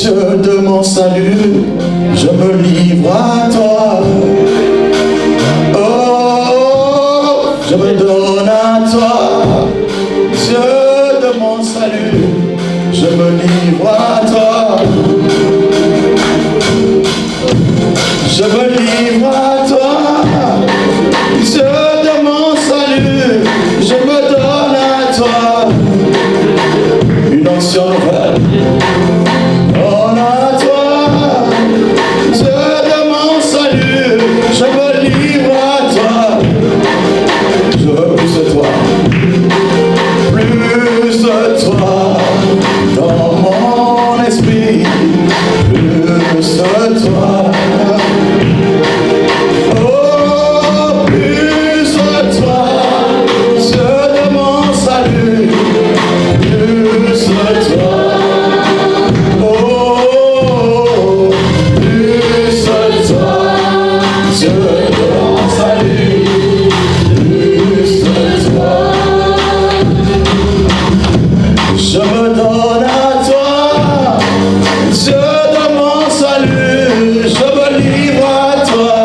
Dieu de mon salut, je me livre à toi. Oh, je me donne à toi. Dieu de mon salut, je me livre à toi. Je me livre à toi. Dieu de mon salut, je me donne à toi. Une onction nouvelle. Donne à toi. Dieu de mon salut, je me livre à toi. Je veux plus de toi. Plus de toi dans mon esprit. Plus de toi. Oh, plus de toi. Dieu de mon salut. Plus de toi. Oh, plus de toi. Dieu de mon salut. Plus de toi. Je me donne à toi, Dieu de mon salut, je me livre à toi.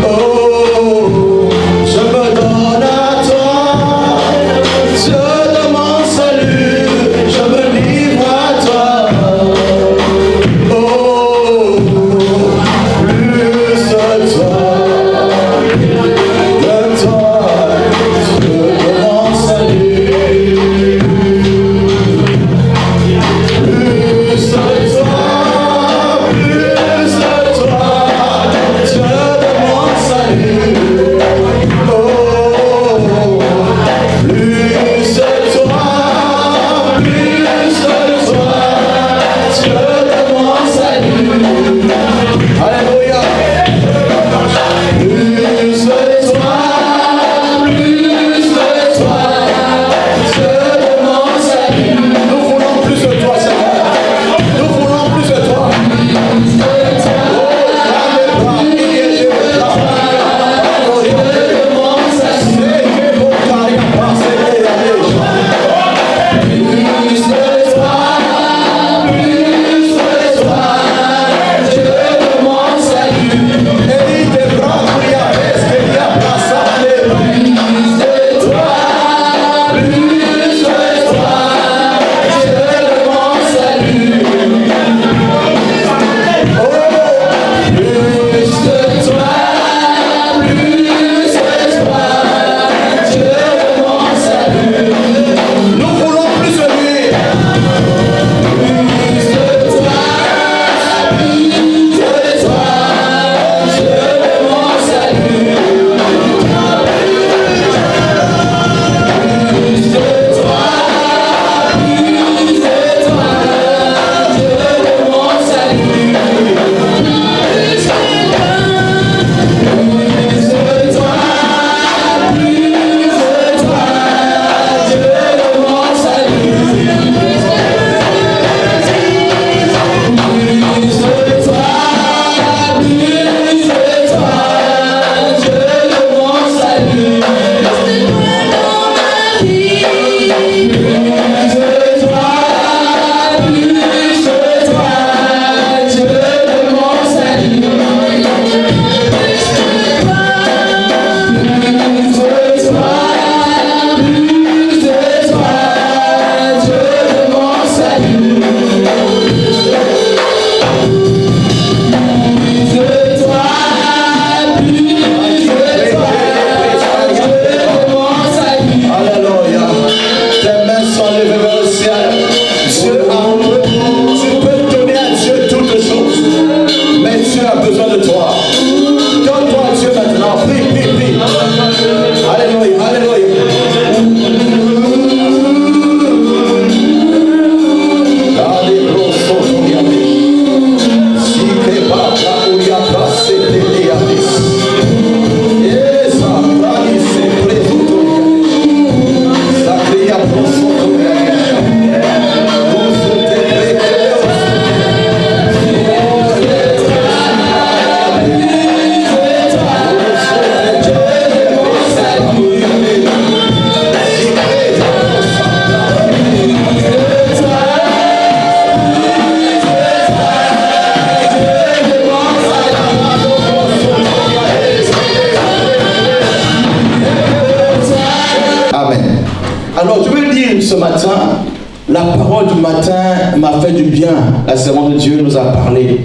Oh, je me donne à toi, Dieu de mon salut, je me livre à toi. Oh, plus de toi, Dieu de mon salut. la parole du matin m'a fait du bien. La servante de Dieu nous a parlé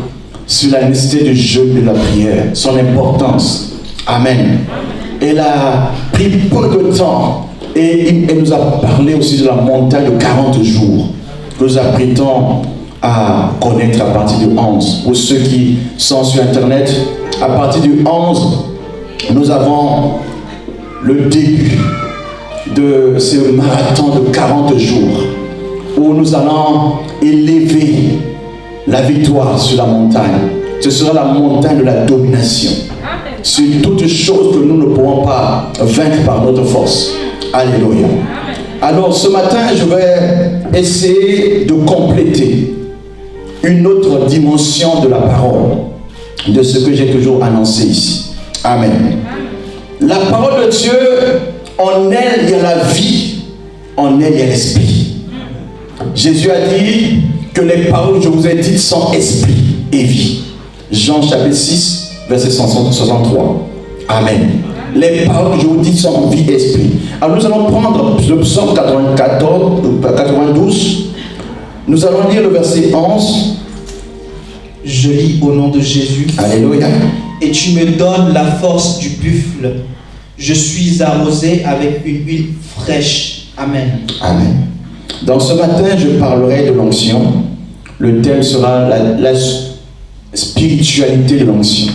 sur la nécessité du jeûne et de la prière, son importance. Amen. Elle a pris peu de temps et elle nous a parlé aussi de la montagne de 40 jours que nous apprêtons à connaître à partir du 11. Pour ceux qui sont sur Internet, à partir du 11, nous avons le début de ce marathon de 40 jours où nous allons élever la victoire sur la montagne. Ce sera la montagne de la domination. Sur toutes choses que nous ne pourrons pas vaincre par notre force. Alléluia. Alors ce matin, je vais essayer de compléter une autre dimension de la parole, de ce que j'ai toujours annoncé ici. Amen. La parole de Dieu, en elle, il y a la vie, en elle, il y a l'esprit. Jésus a dit que les paroles que je vous ai dites sont esprit et vie. Jean chapitre 6, verset 63. Amen. Les paroles que je vous dis sont vie et esprit. Alors nous allons prendre le psaume 92. Nous allons lire le verset 11. Je lis au nom de Jésus. Alléluia. Et tu me donnes la force du buffle. Je suis arrosé avec une huile fraîche. Amen. Amen. Donc ce matin, je parlerai de l'onction. Le thème sera la spiritualité de l'onction.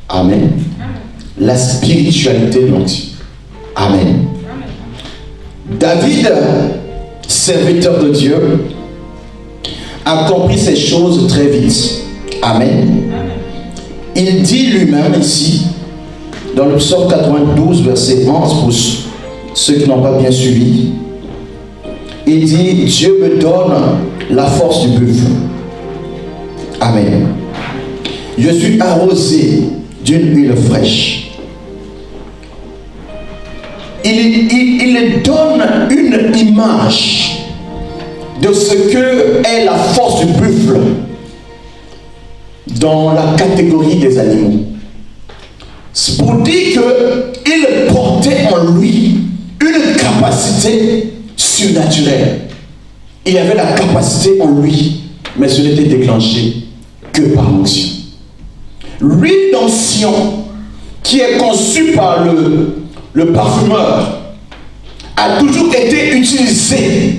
Amen. La spiritualité de l'onction. Amen. David, serviteur de Dieu, a compris ces choses très vite. Amen. Il dit lui-même ici, dans le psaume 92, verset 11, pour ceux qui n'ont pas bien suivi, il dit, Dieu me donne la force du buffle. Amen. Je suis arrosé d'une huile fraîche. Il donne une image de ce que est la force du buffle dans la catégorie des animaux. C'est pour dire qu'il portait en lui une capacité surnaturelle. Il avait la capacité en lui, mais ce n'était déclenché que par l'onction. L'huile d'onction qui est conçue par le parfumeur a toujours été utilisée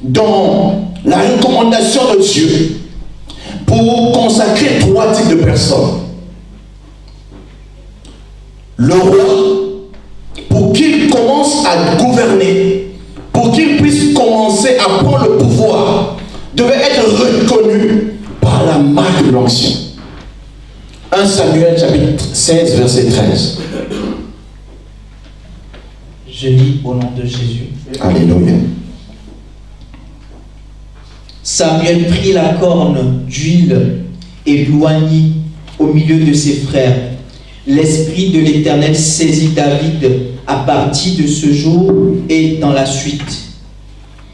dans la recommandation de Dieu pour consacrer 3 types de personnes. Le roi, pour qu'il commence à gouverner, pour qu'il puisse commencer à prendre le pouvoir, devait être reconnu par la marque de l'onction. 1 Samuel chapitre 16 verset 13. Je lis au nom de Jésus. Alléluia. Samuel prit la corne d'huile et loignit au milieu de ses frères. L'Esprit de l'Éternel saisit David à partir de ce jour et dans la suite.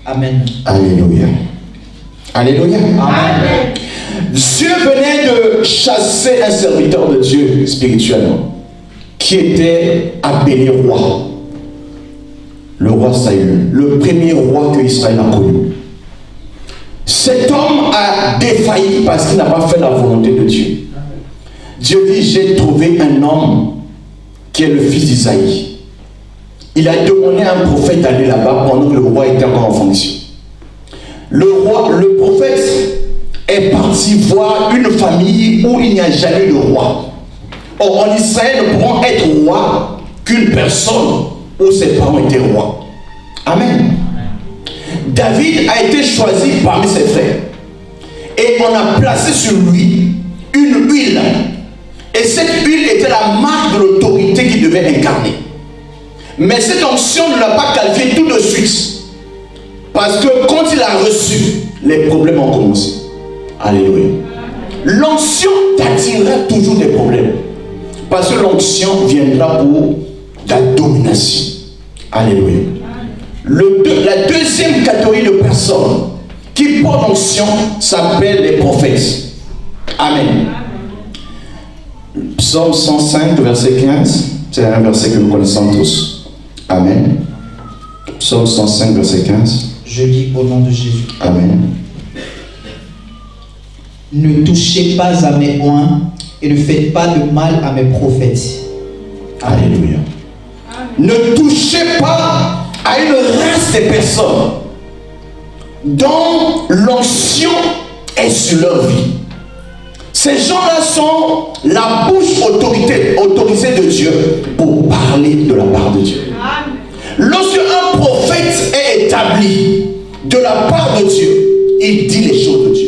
Amen. Alléluia. Alléluia. Amen. Dieu venait de chasser un serviteur de Dieu spirituellement qui était appelé roi. Le roi Saül, le premier roi que Israël a connu. Cet homme a défailli parce qu'il n'a pas fait la volonté de Dieu. Dieu dit, j'ai trouvé un homme qui est le fils d'Isaïe. Il a demandé à un prophète d'aller là-bas pendant que le roi était encore en fonction. Le prophète est parti voir une famille où il n'y a jamais de roi. Or, en Israël, ne pourront être roi qu'une personne où ses parents étaient rois. Amen. David a été choisi parmi ses frères. Et on a placé sur lui une huile. Et cette huile était la marque de l'autorité qu'il devait incarner. Mais cette onction ne l'a pas qualifié tout de suite. Parce que quand il a reçu, les problèmes ont commencé. Alléluia. L'onction t'attirera toujours des problèmes. Parce que l'onction viendra pour la domination. Alléluia. La deuxième catégorie de personnes qui portent l'onction s'appelle les prophètes. Amen. Psaume 105, verset 15. C'est un verset que nous connaissons tous. Amen. Psaume 105, verset 15. Je lis au nom de Jésus. Amen. Ne touchez pas à mes oins et ne faites pas de mal à mes prophètes. Alléluia. Ne touchez pas à une race de personnes dont l'onction est sur leur vie. Ces gens-là sont la bouche autorisée de Dieu pour parler de la part de Dieu. Lorsque un prophète est établi de la part de Dieu, il dit les choses de Dieu.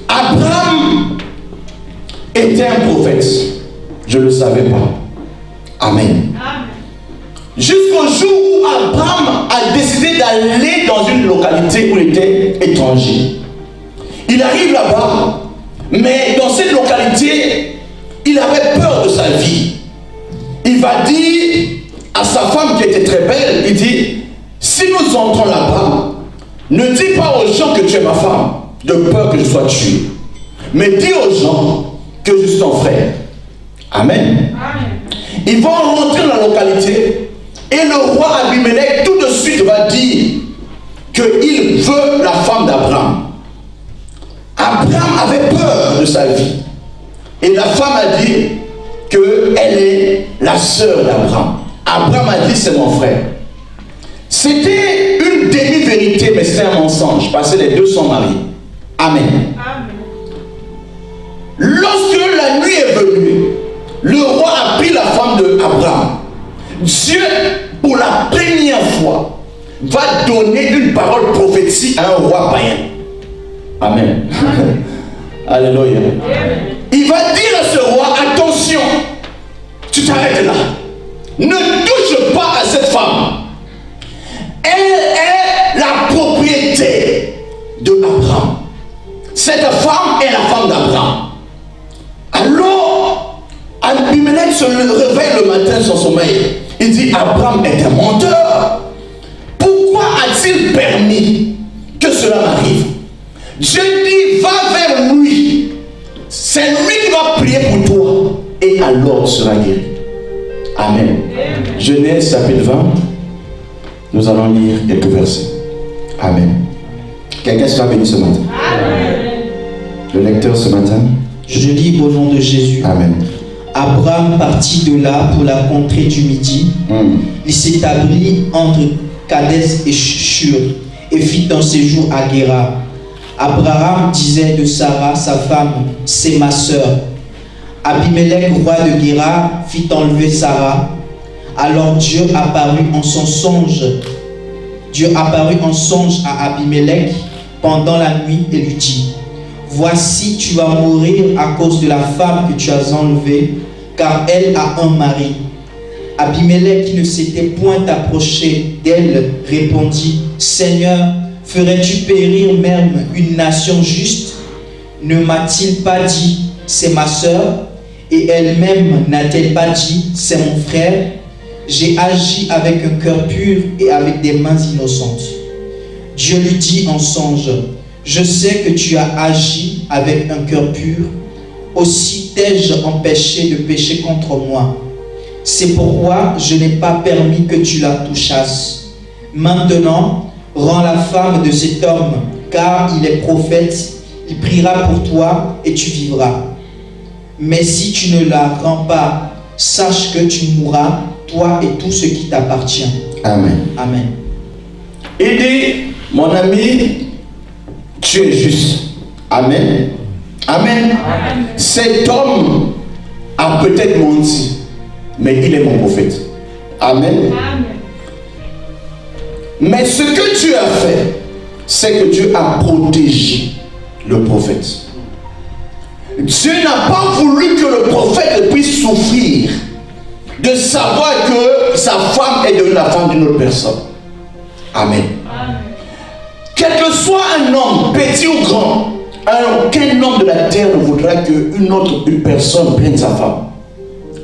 Abraham était un prophète. Je ne le savais pas. Amen. Jusqu'au jour où Abraham a décidé d'aller dans une localité où il était étranger. Il arrive là-bas, mais dans cette localité, il avait peur de sa vie. Il va dire à sa femme qui était très belle, il dit, si nous entrons là-bas, ne dis pas aux gens que tu es ma femme, de peur que je sois tué. Mais dis aux gens que je suis ton frère. Amen. Ils vont rentrer dans la localité et le roi Abimelech tout de suite va dire qu'il veut la femme d'Abraham. Abraham avait peur de sa vie. Et la femme a dit qu'elle est la sœur d'Abraham. Abraham a dit c'est mon frère. C'était une demi-vérité, mais c'était un mensonge, parce que les deux sont mariés. Amen. Lorsque la nuit est venue, le roi a pris la femme d'Abraham. Dieu, pour la première fois, va donner une parole prophétique à un roi païen. Amen. Alléluia. Il va dire à ce roi, attention, tu t'arrêtes là. Ne touche pas à cette femme. Elle est la propriété de Abraham. Cette femme est la femme d'Abraham. Alors, Abimelech se réveille le matin sans sommeil. Il dit, Abraham est un menteur. Pourquoi a-t-il permis que cela m'arrive? Dieu dit, va vers lui. C'est lui qui va prier pour toi. Et alors tu seras guéri. Amen. Genèse chapitre 20. Nous allons lire quelques versets. Amen. Quelqu'un sera béni ce matin. Amen. Le lecteur ce matin. Je lis au nom de Jésus. Amen. Abraham partit de là pour la contrée du Midi. Il s'établit entre Kadès et Shur et fit un séjour à Guérar. Abraham disait de Sarah, sa femme, c'est ma sœur. Abimelech, roi de Guérar, fit enlever Sarah. Alors Dieu apparut en son songe. Dieu apparut en songe à Abimelech pendant la nuit et lui dit, voici, tu vas mourir à cause de la femme que tu as enlevée, car elle a un mari. Abimelech, qui ne s'était point approché d'elle, répondit, Seigneur, ferais-tu périr même une nation juste? Ne m'a-t-il pas dit, c'est ma sœur? Et elle-même n'a-t-elle pas dit, c'est mon frère? J'ai agi avec un cœur pur et avec des mains innocentes. Dieu lui dit en songe, je sais que tu as agi avec un cœur pur, aussi t'ai-je empêché de pécher contre moi. C'est pourquoi je n'ai pas permis que tu la touchasses. Maintenant, rends la femme de cet homme, car il est prophète, il priera pour toi et tu vivras. Mais si tu ne la rends pas, sache que tu mourras, toi et tout ce qui t'appartient. Amen. Amen. Il dit, mon ami, tu es juste. Amen. Amen. Amen. Cet homme a peut-être menti, mais il est mon prophète. Amen. Amen. Mais ce que Dieu a fait, c'est que Dieu a protégé le prophète. Dieu n'a pas voulu que le prophète puisse souffrir de savoir que sa femme est devenue la femme d'une autre personne. Amen. Amen. Quel que soit un homme, petit ou grand, aucun homme de la terre ne voudra qu'une personne prenne sa femme.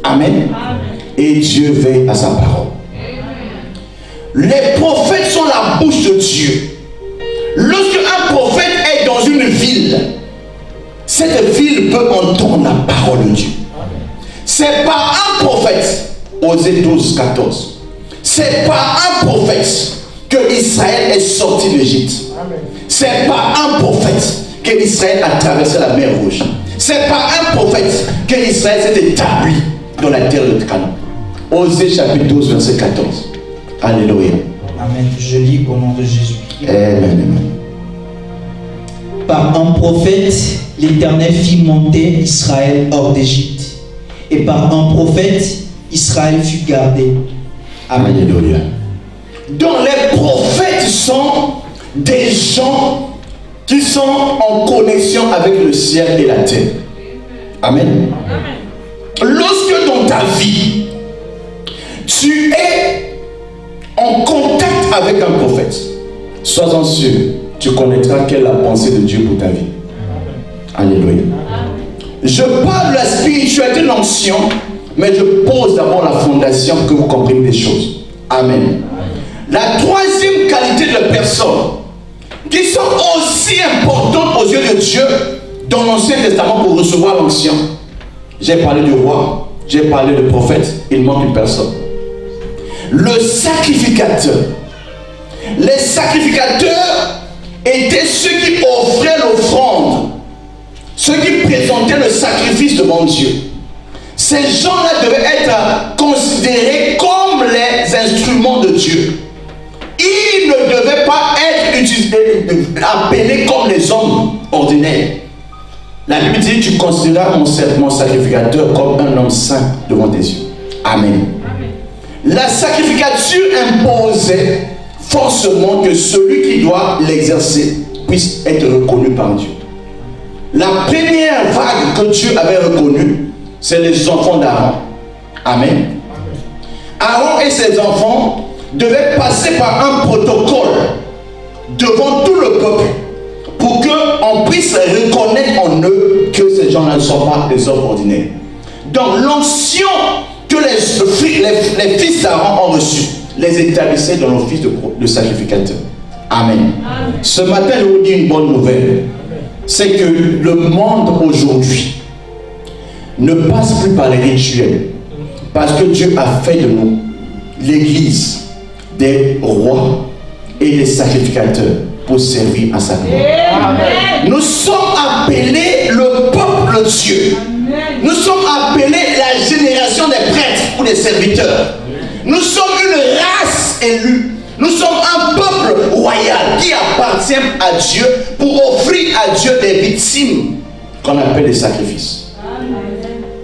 Amen. Amen. Et Dieu veille à sa parole. Amen. Les prophètes sont la bouche de Dieu. Lorsque un prophète est dans une ville, cette ville peut entendre la parole de Dieu. C'est par un prophète, Osée 12, 14. c'est par un prophète que Israël est sorti d'Égypte. C'est par un prophète que Israël a traversé la mer Rouge. C'est par un prophète que Israël s'est établi dans la terre de Canaan. Osée chapitre 12, verset 14. Alléluia. Amen. Je lis au nom de Jésus-Christ. Amen. Par un prophète, l'Éternel fit monter Israël hors d'Égypte. Et par un prophète, Israël fut gardé. Amen. Alléluia. Donc les prophètes sont des gens qui sont en connexion avec le ciel et la terre. Amen. Lorsque dans ta vie, tu es en contact avec un prophète, sois-en sûr, tu connaîtras quelle est la pensée de Dieu pour ta vie. Alléluia. Je parle de la spiritualité de l'onction, mais je pose d'abord la fondation que vous compreniez les choses. Amen. La troisième qualité de personnes qui sont aussi importantes aux yeux de Dieu dans l'Ancien Testament pour recevoir l'onction. J'ai parlé du roi, j'ai parlé du prophète, il manque une personne. Le sacrificateur. Les sacrificateurs étaient ceux qui offraient l'offrande, ceux qui présentaient le sacrifice devant Dieu. Ces gens-là devaient être considérés comme les instruments de Dieu. Ils ne devaient pas être appelés comme les hommes ordinaires. La Bible dit, tu considéreras mon sacrificateur comme un homme saint devant tes yeux. Amen. La sacrificature imposait forcément que celui qui doit l'exercer puisse être reconnu par Dieu. La première vague que Dieu avait reconnue, c'est les enfants d'Aaron. Amen. Aaron et ses enfants devaient passer par un protocole devant tout le peuple pour qu'on puisse reconnaître en eux que ces gens-là ne sont pas des hommes ordinaires. Donc l'onction que les fils d'Aaron ont reçu les établissait dans l'office de sacrificateur. Amen. Amen. Ce matin, je vous dis une bonne nouvelle. C'est que le monde aujourd'hui ne passe plus par les rituels. Parce que Dieu a fait de nous l'église des rois et des sacrificateurs pour servir à sa gloire. Nous sommes appelés le peuple de Dieu. Nous sommes appelés la génération des prêtres ou des serviteurs. Nous sommes une race élue. Nous sommes un peuple royal qui appartient à Dieu pour offrir à Dieu des victimes qu'on appelle des sacrifices.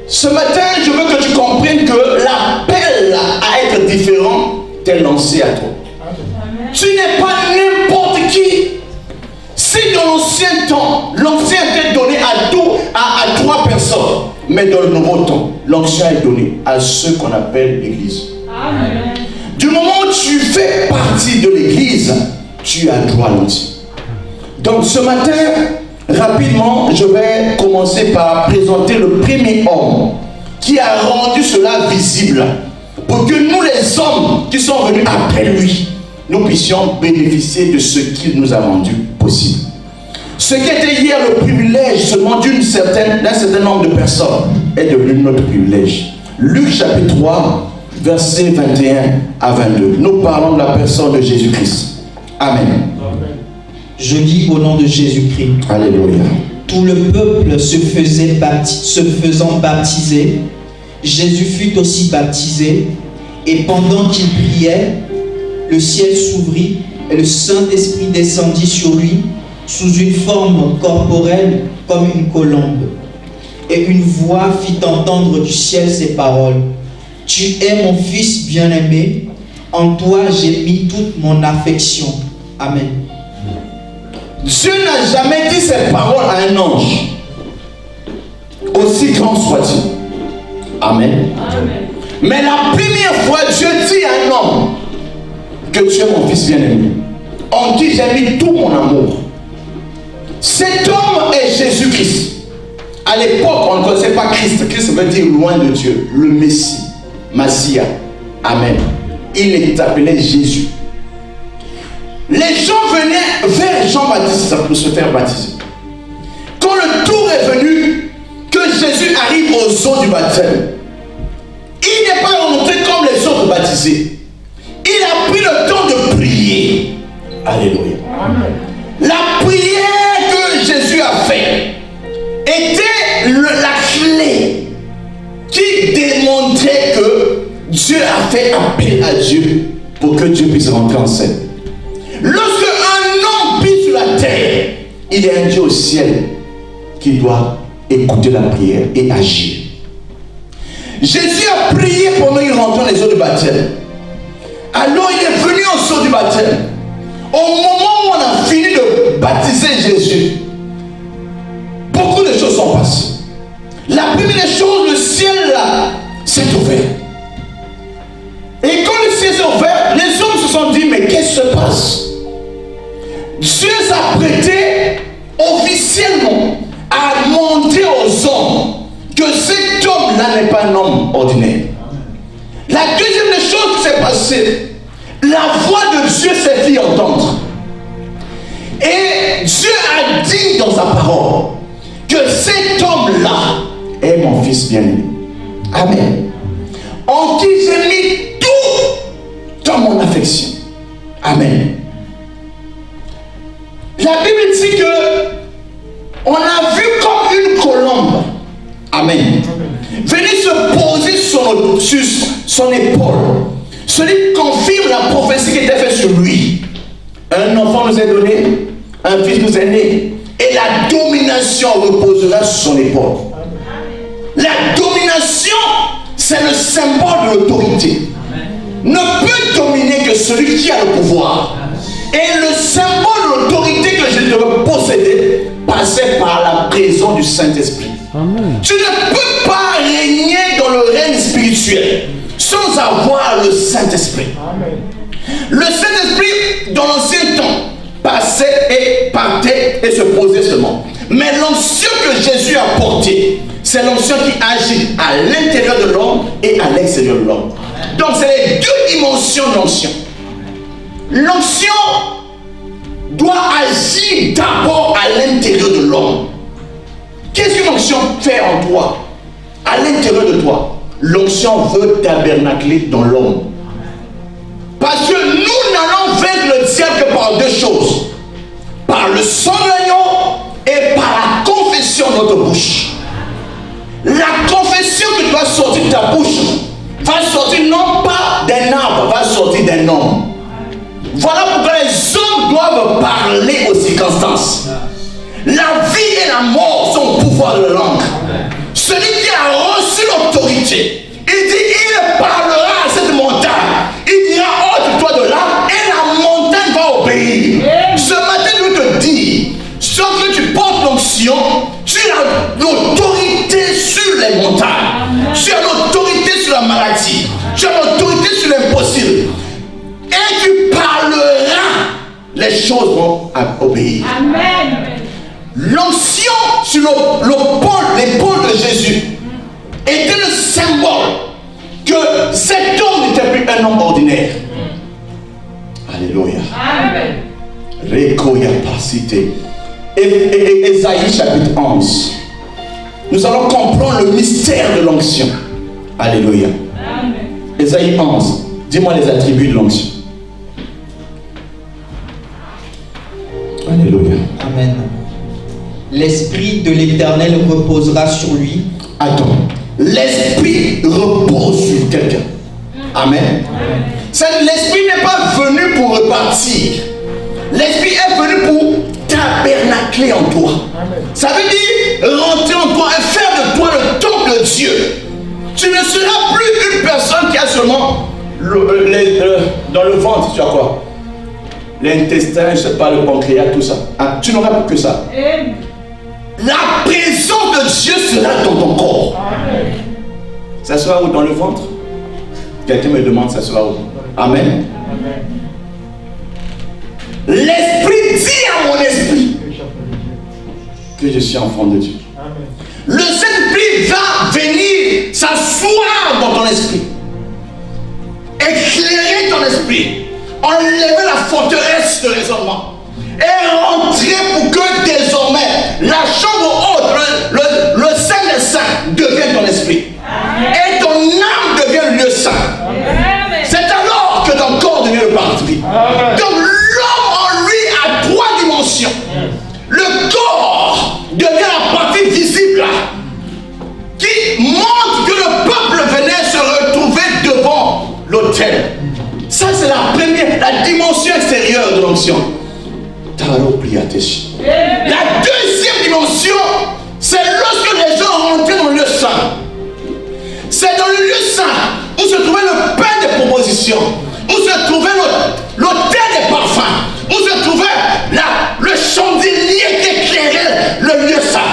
Ce matin, je veux que tu comprennes que l'appel à être différent t'est lancé à toi. Tu n'es pas n'importe qui. Si dans l'ancien temps, l'onction était donné à 3 personnes, mais dans le nouveau temps, l'onction est donnée à ceux qu'on appelle l'église. Amen. Du moment où tu fais partie de l'église, tu as droit à l'onction. Donc ce matin, rapidement, je vais commencer par présenter le premier homme qui a rendu cela visible pour que nous les hommes qui sont venus après lui, nous puissions bénéficier de ce qu'il nous a rendu possible. Ce qui était hier le privilège seulement d'un certain nombre de personnes est devenu notre privilège. Luc chapitre 3, versets 21 à 22. Nous parlons de la personne de Jésus-Christ. Amen. Je lis au nom de Jésus-Christ. Alléluia. Tout le peuple se faisant baptiser, Jésus fut aussi baptisé, et pendant qu'il priait, le ciel s'ouvrit et le Saint-Esprit descendit sur lui sous une forme corporelle comme une colombe. Et une voix fit entendre du ciel ces paroles: Tu es mon fils bien-aimé, en toi j'ai mis toute mon affection. Amen. Dieu n'a jamais dit ces paroles à un ange, aussi grand soit-il. Amen. Amen. Mais la première fois, Dieu dit à un homme que tu es mon fils bien-aimé, en qui j'ai mis tout mon amour. Cet homme est Jésus-Christ. À l'époque, on ne connaissait pas Christ. Christ veut dire loin de Dieu, le Messie, Massia. Amen. Il est appelé Jésus. Les gens venaient vers Jean-Baptiste pour se faire baptiser. Quand le tour est venu, que Jésus arrive aux eaux du baptême, il n'est pas rentré comme les autres baptisés. il a pris le temps de prier. Alléluia. La prière que Jésus a faite était la clé qui démontrait que Dieu a fait appel à Dieu pour que Dieu puisse rentrer en scène. Lorsque un homme vit sur la terre, il y a un Dieu au ciel qui doit écouter la prière et agir. Jésus a prié pendant qu'il rentrait dans les eaux du baptême. Alors il est venu au seau du baptême. Au moment où on a fini de baptiser Jésus, beaucoup de choses sont passées. La première des choses, le ciel là s'est ouvert. Et quand le ciel s'est ouvert, les hommes se sont dit, mais qu'est-ce qui se passe? Dieu s'apprêtait officiellement à montrer aux hommes que cet homme-là n'est pas un homme ordinaire. La deuxième des choses qui s'est passée, la voix de Dieu s'est fait entendre. Et Dieu a dit dans sa parole que cet homme-là est mon fils bien-aimé. Amen. En qui j'ai mis tout dans mon affection. Amen. La Bible dit que on a vu comme une colombe. Amen. Venir se poser sur son épaule. Celui qui confirme la prophétie qui était faite sur lui. Un enfant nous est donné, un fils nous est né, et la domination reposera sur son épaule. La domination, c'est le symbole de l'autorité. Ne peut dominer que celui qui a le pouvoir. Et le symbole de l'autorité que je devais posséder passait par la présence du Saint-Esprit. Tu ne peux pas régner dans le règne spirituel sans avoir le Saint-Esprit. Le Saint-Esprit, dans l'ancien temps, passait et partait et se posait seulement. Mais l'onction que Jésus a portée, c'est l'onction qui agit à l'intérieur de l'homme et à l'extérieur de l'homme. Donc c'est les deux dimensions de l'onction. L'onction doit agir d'abord à l'intérieur de l'homme. Qu'est-ce que l'onction fait en toi? À l'intérieur de toi, l'onction veut tabernacler dans l'homme. Parce que nous n'allons vaincre le diable que par deux choses. Par le sang de l'agneau et par la confession de notre bouche. La confession qui doit sortir de ta bouche va sortir non pas d'un arbre, va sortir d'un homme. Voilà pourquoi les hommes doivent parler aux circonstances. La vie et la mort sont au pouvoir de la langue. Celui qui a reçu l'autorité, il dit, il parlera à cette montagne. Il dira, ôte-toi de là, et la montagne va obéir. Ce matin, je veux te dire, sauf que tu portes l'onction, tu as l'autorité sur les montagnes. Tu as l'autorité sur la maladie. Tu as l'autorité sur l'impossible. Et tu parleras, les choses vont obéir. Amen. L'onction sur l'épaule de Jésus était le symbole que cet homme n'était plus un homme ordinaire. Alléluia. Amen. Récoyapacité. Et Ésaïe chapitre 11. Nous allons comprendre le mystère de l'onction. Alléluia. Amen. Ésaïe 11. Dis-moi les attributs de l'onction. Alléluia. Amen. L'Esprit de l'Éternel reposera sur lui. Attends. L'Esprit repose sur quelqu'un. Amen. L'Esprit n'est pas venu pour repartir. L'Esprit est venu pour tabernacler en toi. Amen. Ça veut dire rentrer en toi et faire de toi le temple de Dieu. Tu ne seras plus une personne qui a seulement dans le ventre, tu as quoi? L'intestin, je ne sais pas, le pancréas, tout ça. Ah, tu n'auras plus que ça. Amen. La présence de Dieu sera dans ton corps. Amen. Ça sera où? Dans le ventre? Quelqu'un me demande, ça sera où? Amen. Amen. L'Esprit dit à mon esprit que je suis enfant de Dieu. Amen. Le Saint-Esprit va venir s'asseoir dans ton esprit, éclairer ton esprit, enlever la forteresse de raisonnement et rentrer pour que désormais la chambre haute, le Saint des Saints devienne ton esprit. Amen. Et ton âme devient le lieu saint. Amen. C'est alors que ton corps Donc l'homme en lui a 3 dimensions. Le corps devient la partie visible qui montre que le peuple venait se retrouver devant l'autel. Ça c'est la première, la dimension extérieure de l'onction. La deuxième dimension, c'est lorsque les gens rentraient dans le lieu saint. C'est dans le lieu saint où se trouvait le pain des propositions, où se trouvait l'autel des parfums, où se trouvait le chandelier qui éclairait le lieu saint.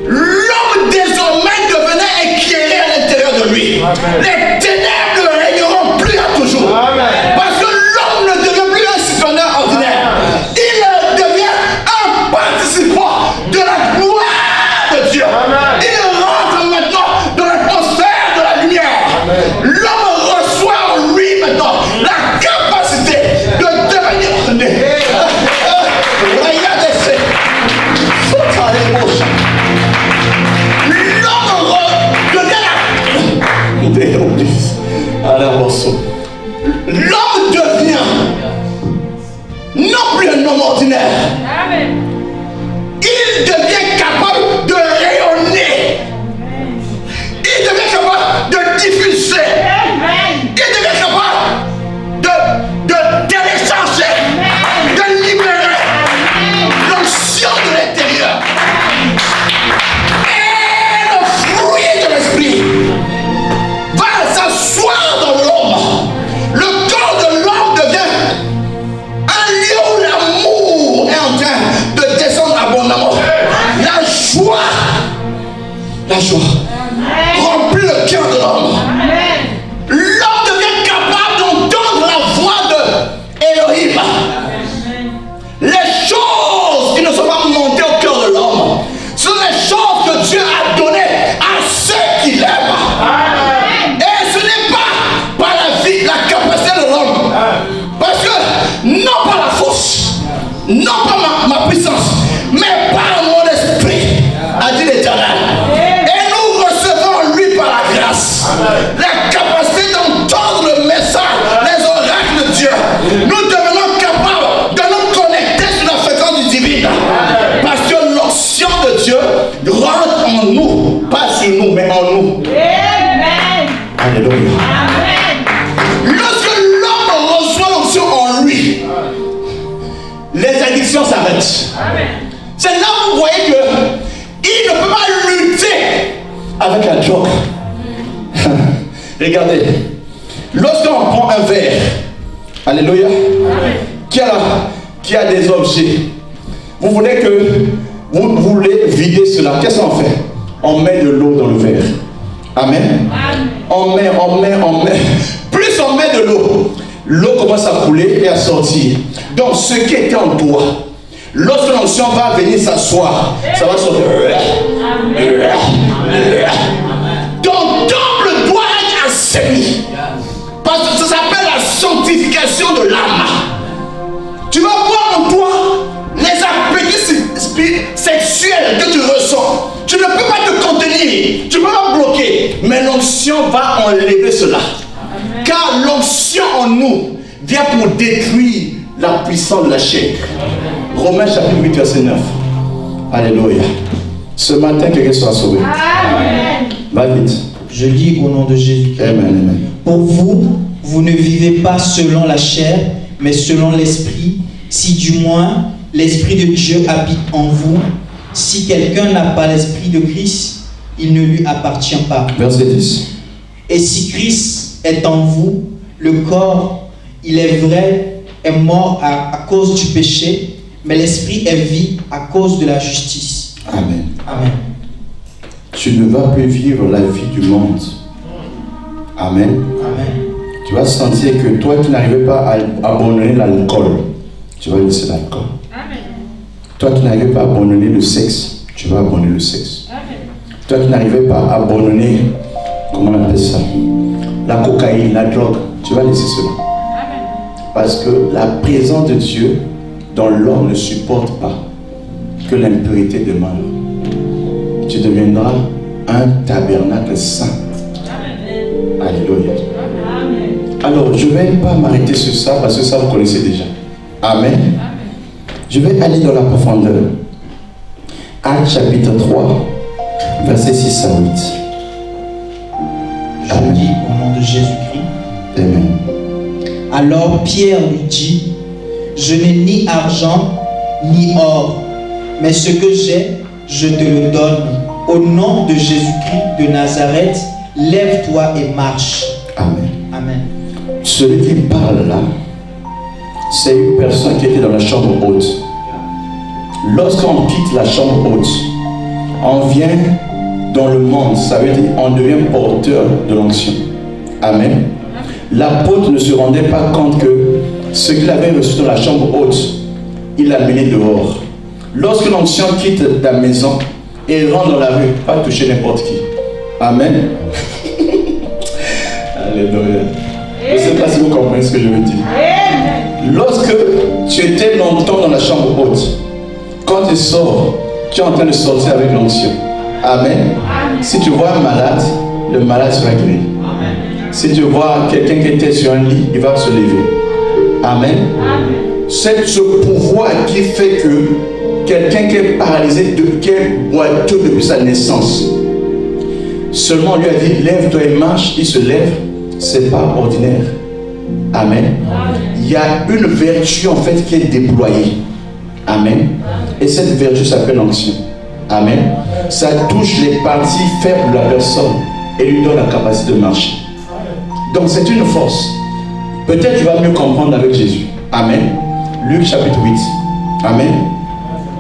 L'homme désormais devenait éclairé à l'intérieur de lui. Amen. Les ténèbres ne régneront plus à toujours. Amen. Parce que l'homme ne devient plus un citoyen ordinaire. Amen. Il devient un participant de la gloire de Dieu. Amen. Il rentre maintenant dans l'atmosphère de la lumière. L'homme reçoit en lui maintenant la capacité de devenir ordinaire. L'homme devient non plus un homme ordinaire. Amen. Il devient capable de rayonner. Il devient capable de diffuser. Amen. Il devient capable de télécharger, de libérer l'onction de l'intérieur. Et le fruit de l'esprit va s'asseoir dans l'homme. Le corps de l'homme devient un lieu où l'amour est en train de descendre abondamment. La joie remplit le cœur de l'homme. L'homme devient capable d'entendre la voix de Elohim. Les choses qui ne sont pas montées au cœur de l'homme sont les choses que Dieu a données à ceux qui l'aiment. Et ce n'est pas par la capacité de l'homme. Parce que non pas la force, non pas ma puissance, mais par mon esprit, a dit l'Éternel. Et nous recevons lui par la grâce la capacité d'entendre le message, les oracles de Dieu. Nous devenons capables de nous connecter sur la fréquence divine. Parce que l'onction de Dieu rentre en nous, pas sur nous, mais en nous. Amen. Alléluia. Amen. Lorsque l'homme reçoit l'onction en lui, les addictions s'arrêtent. C'est là où vous voyez qu'il ne peut pas lutter avec la drogue. Regardez, lorsqu'on prend un verre, alléluia, qui a des objets, vous voulez vider cela, qu'est-ce qu'on fait? On met de l'eau dans le verre. Amen. On met. Plus on met de l'eau commence à couler et à sortir. Donc ce qui était en toi, lorsque l'onction va venir s'asseoir, ça va sortir. Ton temple doit être assaini. Parce que ça s'appelle la sanctification de l'âme. Tu vas voir en toi les appétits sexuels que tu ressens. Tu ne peux pas te contenir, tu ne peux pas bloquer. Mais l'onction va enlever cela. Amen. Car l'onction en nous vient pour détruire la puissance de la chair. Romains chapitre 8, verset 9. Alléluia. Ce matin, quelqu'un soit sauvé. Amen. Va vite. Je lis au nom de Jésus. Amen, amen. Pour vous, vous ne vivez pas selon la chair, mais selon l'esprit, si du moins l'esprit de Dieu habite en vous. Si quelqu'un n'a pas l'esprit de Christ, il ne lui appartient pas. Verset 10. Et si Christ est en vous, le corps, il est vrai, est mort à cause du péché, mais l'esprit est vie à cause de la justice. Amen. Amen. Tu ne vas plus vivre la vie du monde. Amen. Amen. Tu vas sentir que toi, tu n'arrivais pas à abandonner l'alcool. Tu vas laisser l'alcool. Toi, tu n'arrivais pas à abandonner le sexe. Tu vas abandonner le sexe. Amen. Toi, tu n'arrivais pas à abandonner, comment on appelle ça, la cocaïne, la drogue. Tu vas laisser cela. Amen. Parce que la présence de Dieu dans l'homme ne supporte pas que l'impurité demeure. Tu deviendras un tabernacle saint. Amen. Alléluia. Amen. Alors, je ne vais pas m'arrêter sur ça parce que ça, vous connaissez déjà. Amen. Je vais aller dans la profondeur. Actes chapitre 3, versets 6 à 8. Je dis au nom de Jésus-Christ. Amen. Alors Pierre lui dit, je n'ai ni argent ni or, mais ce que j'ai, je te le donne. Au nom de Jésus-Christ de Nazareth, lève-toi et marche. Amen. Amen. Celui qui parle là, c'est une personne qui était dans la chambre haute. Lorsqu'on quitte la chambre haute, on vient dans le monde, ça veut dire on devient porteur de l'onction. Amen. L'apôtre ne se rendait pas compte que ce qu'il avait reçu dans la chambre haute, il l'a mené dehors. Lorsque l'onction quitte ta maison et rentre dans la rue, pas toucher n'importe qui. Amen. Alléluia. Je ne sais pas si vous comprenez ce que je veux dire. Lorsque tu étais longtemps dans la chambre haute, quand tu sors, tu es en train de sortir avec l'onction. Amen. Si tu vois un malade, le malade sera guéri. Si tu vois quelqu'un qui était sur un lit, il va se lever. Amen. C'est ce pouvoir qui fait que quelqu'un qui est paralysé, qui est boiteux depuis sa naissance, seulement on lui a dit lève-toi et marche, il se lève, c'est pas ordinaire. Amen. Il y a une vertu en fait qui est déployée. Amen. Et cette vertu s'appelle l'onction. Amen. Ça touche les parties faibles de la personne et lui donne la capacité de marcher. Donc c'est une force. Peut-être tu vas mieux comprendre avec Jésus. Amen. Luc chapitre 8. Amen.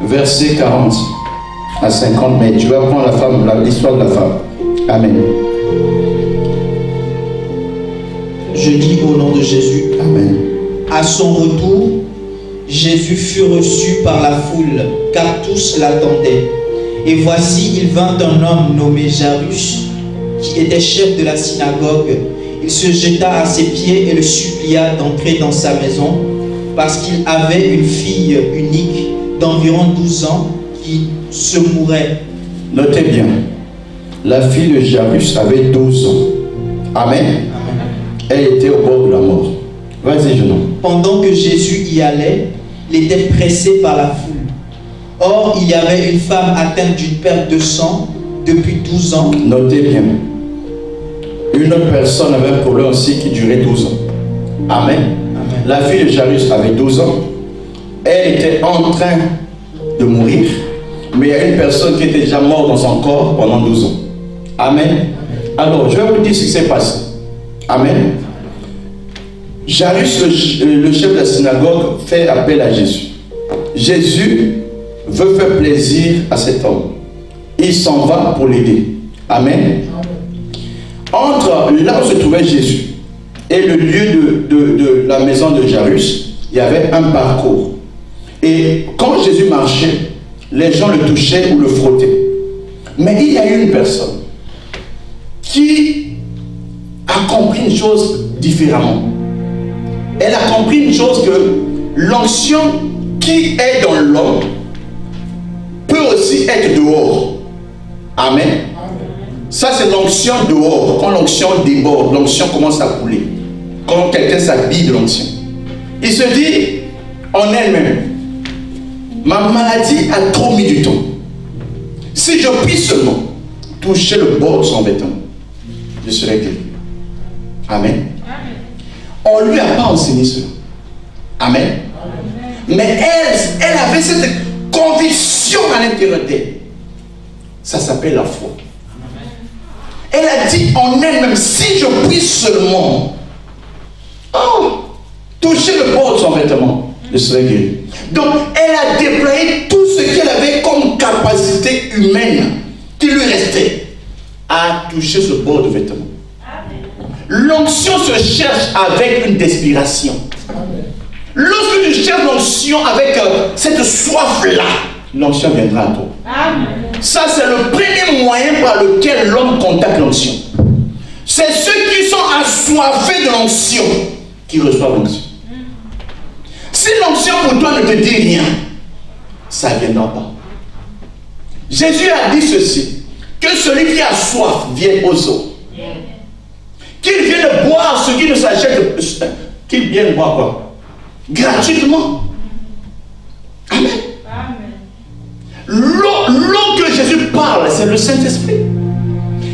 Verset 40 à 50. Mais tu vas prendre la femme, l'histoire de la femme. Amen. Je dis au nom de Jésus. Amen. À son retour, Jésus fut reçu par la foule, car tous l'attendaient. Et voici, il vint un homme nommé Jairus, qui était chef de la synagogue. Il se jeta à ses pieds et le supplia d'entrer dans sa maison, parce qu'il avait une fille unique d'environ 12 ans qui se mourait. Notez bien, la fille de Jairus avait 12 ans. Amen. Elle était au bord de la mort. Vas-y, jeune homme. Pendant que Jésus y allait, il était pressé par la foule. Or, il y avait une femme atteinte d'une perte de sang depuis 12 ans. Notez bien. Une autre personne avait un problème aussi qui durait 12 ans. Amen. Amen. La fille de Jairus avait 12 ans. Elle était en train de mourir. Mais il y a une personne qui était déjà morte dans son corps pendant 12 ans. Amen. Alors, je vais vous dire ce qui s'est passé. Amen. Jairus, le chef de la synagogue, fait appel à Jésus. Jésus veut faire plaisir à cet homme. Il s'en va pour l'aider. Amen. Entre là où se trouvait Jésus et le lieu de la maison de Jairus, il y avait un parcours. Et quand Jésus marchait, les gens le touchaient ou le frottaient. Mais il y a eu une personne qui a compris une chose différemment. Elle a compris une chose, que l'onction qui est dans l'homme peut aussi être dehors. Amen. Ça, c'est l'onction dehors. Quand l'onction déborde, l'onction commence à couler. Quand quelqu'un s'habille de l'onction, il se dit en elle-même, ma maladie a trop mis du temps. Si je puis seulement toucher le bord de son vêtement, je serai guéri. Amen. On ne lui a pas enseigné cela. Amen. Mais elle avait cette conviction à l'intérieur d'elle. Ça s'appelle la foi. Elle a dit en elle-même, si je puis seulement toucher le bord de son vêtement, je serai guéri. Donc elle a déployé tout ce qu'elle avait comme capacité humaine qui lui restait à toucher ce bord de vêtement. L'onction se cherche avec une desperation. Lorsque tu cherches l'onction avec cette soif-là, l'onction viendra à toi. Amen. Ça, c'est le premier moyen par lequel l'homme contacte l'onction. C'est ceux qui sont assoiffés de l'onction qui reçoivent l'onction. Si l'onction pour toi ne te dit rien, ça ne viendra pas. Jésus a dit ceci, que celui qui a soif vienne aux eaux. qu'ils viennent boire ce qui ne s'achète, qu'ils viennent boire quoi? Gratuitement. Amen. L'eau que Jésus parle, c'est le Saint-Esprit.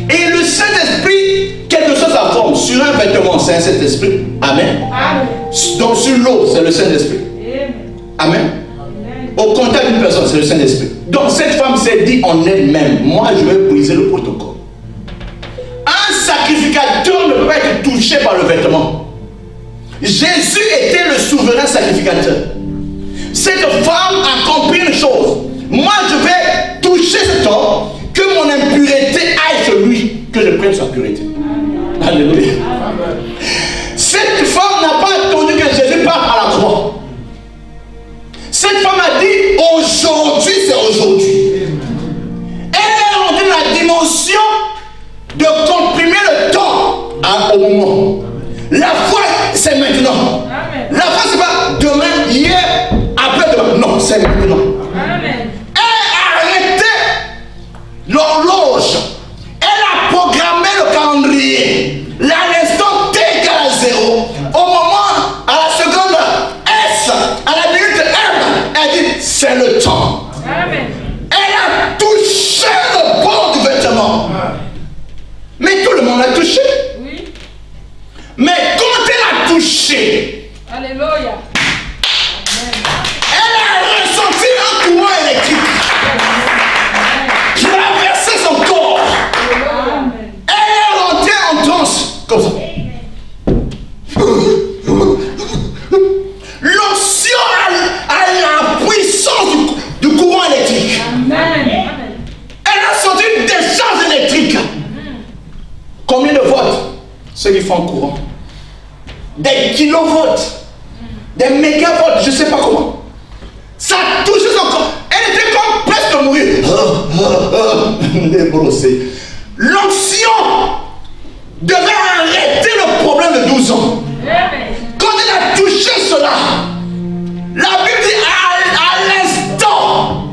Et le Saint-Esprit, quelle que soit sa forme, sur un vêtement, c'est un Saint-Esprit. Amen. Donc sur l'eau, c'est le Saint-Esprit. Amen. Au contact d'une personne, c'est le Saint-Esprit. Donc cette femme s'est dit en elle-même, moi je vais briser le protocole. Un sacrificateur ne peut pas être touché par le vêtement. Jésus était le souverain sacrificateur. Cette femme a compris une chose. Moi je vais toucher cet homme, que mon impureté aille sur lui, que je prenne sa pureté. Alléluia. Cette femme n'a pas attendu que Jésus parte à la croix. Cette femme a dit, aujourd'hui c'est aujourd'hui. Elle est rentrée dans la dimension de comprimer le temps au moment. La foi c'est maintenant. La foi c'est pas demain, hier, après-demain. Non, c'est maintenant. Amen. Elle a arrêté l'horloge. Elle a programmé le calendrier. L'instant T égale à 0. Au moment, à la seconde S, à la minute M, elle dit c'est le temps. Amen. Elle a touché le bord du vêtement. Mais tout le monde a touché. Oui. Mais quand elle a touché, alléluia, elle a ressenti un courant électrique qui traversait son corps. Elle est rentrée en transe comme ça. L'onction a la puissance du courant électrique. Elle a senti une décharge électrique. Combien de volts? Ceux qui font courant. Des kilovolts. Des mégavolts, je ne sais pas comment. Ça a touché son corps. Elle était comme presque à mourir. L'onction devait arrêter le problème de 12 ans. Quand elle a touché cela, la Bible dit à l'instant,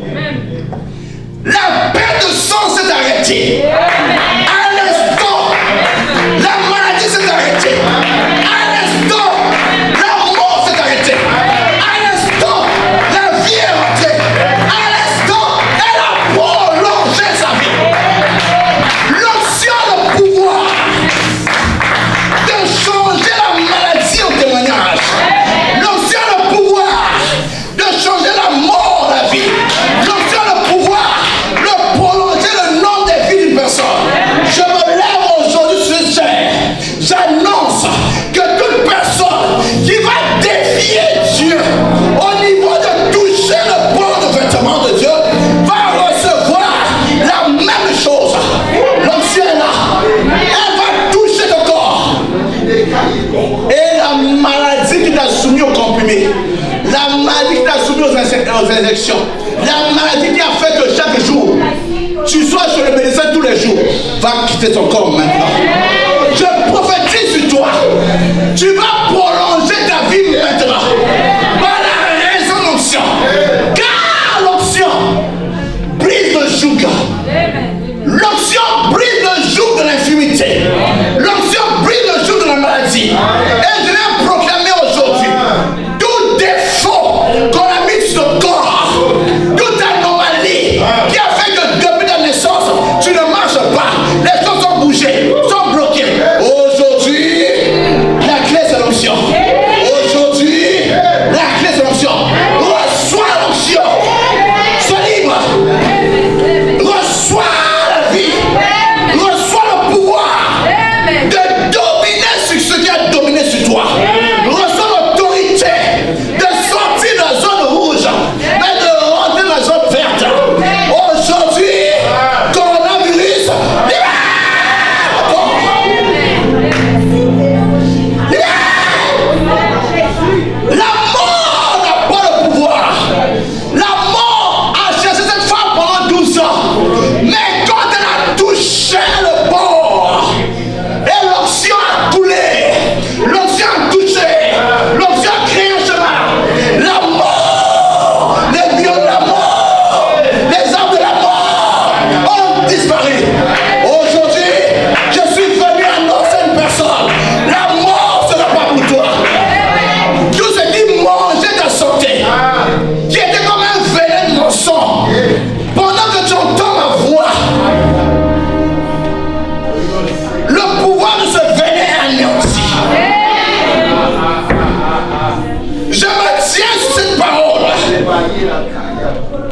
la perte de sang s'est arrêtée. À l'instant, la maladie s'est arrêtée. À l'instant, la mort s'est arrêtée. À l'instant, la vie est rentrée. À l'instant, elle a prolongé sa vie. L'onction a le pouvoir de changer la maladie en témoignage. L'onction a le pouvoir de changer la mort en la vie. L'onction a le pouvoir de prolonger le nombre des vies d'une personne. Je me lève aujourd'hui sur ce chair. J'annonce que toute personne qui va défier Dieu au niveau de toucher le bord de vêtement de Dieu va recevoir la même chose. L'onction est là. Elle va toucher le corps. Et la maladie qui t'a soumis au comprimé, la maladie qui t'a soumis aux injections, la maladie qui a fait que chaque jour tu sois sur le médecin tous les jours, va quitter ton corps maintenant. Je prophétise sur toi. Tu vas prolonger ta vie maintenant. Par la raison de l'onction. Car l'onction brise le joug. L'onction brise le joug de l'infimité. L'onction brise le joug de la maladie. Et je viens proclamer aujourd'hui tout défaut qu'on a mis sur ton corps, toute anomalie qui a fait que depuis ta naissance, tu ne marches pas. Les choses sont bougées, sont bloquées. Aujourd'hui, la clé c'est l'onction.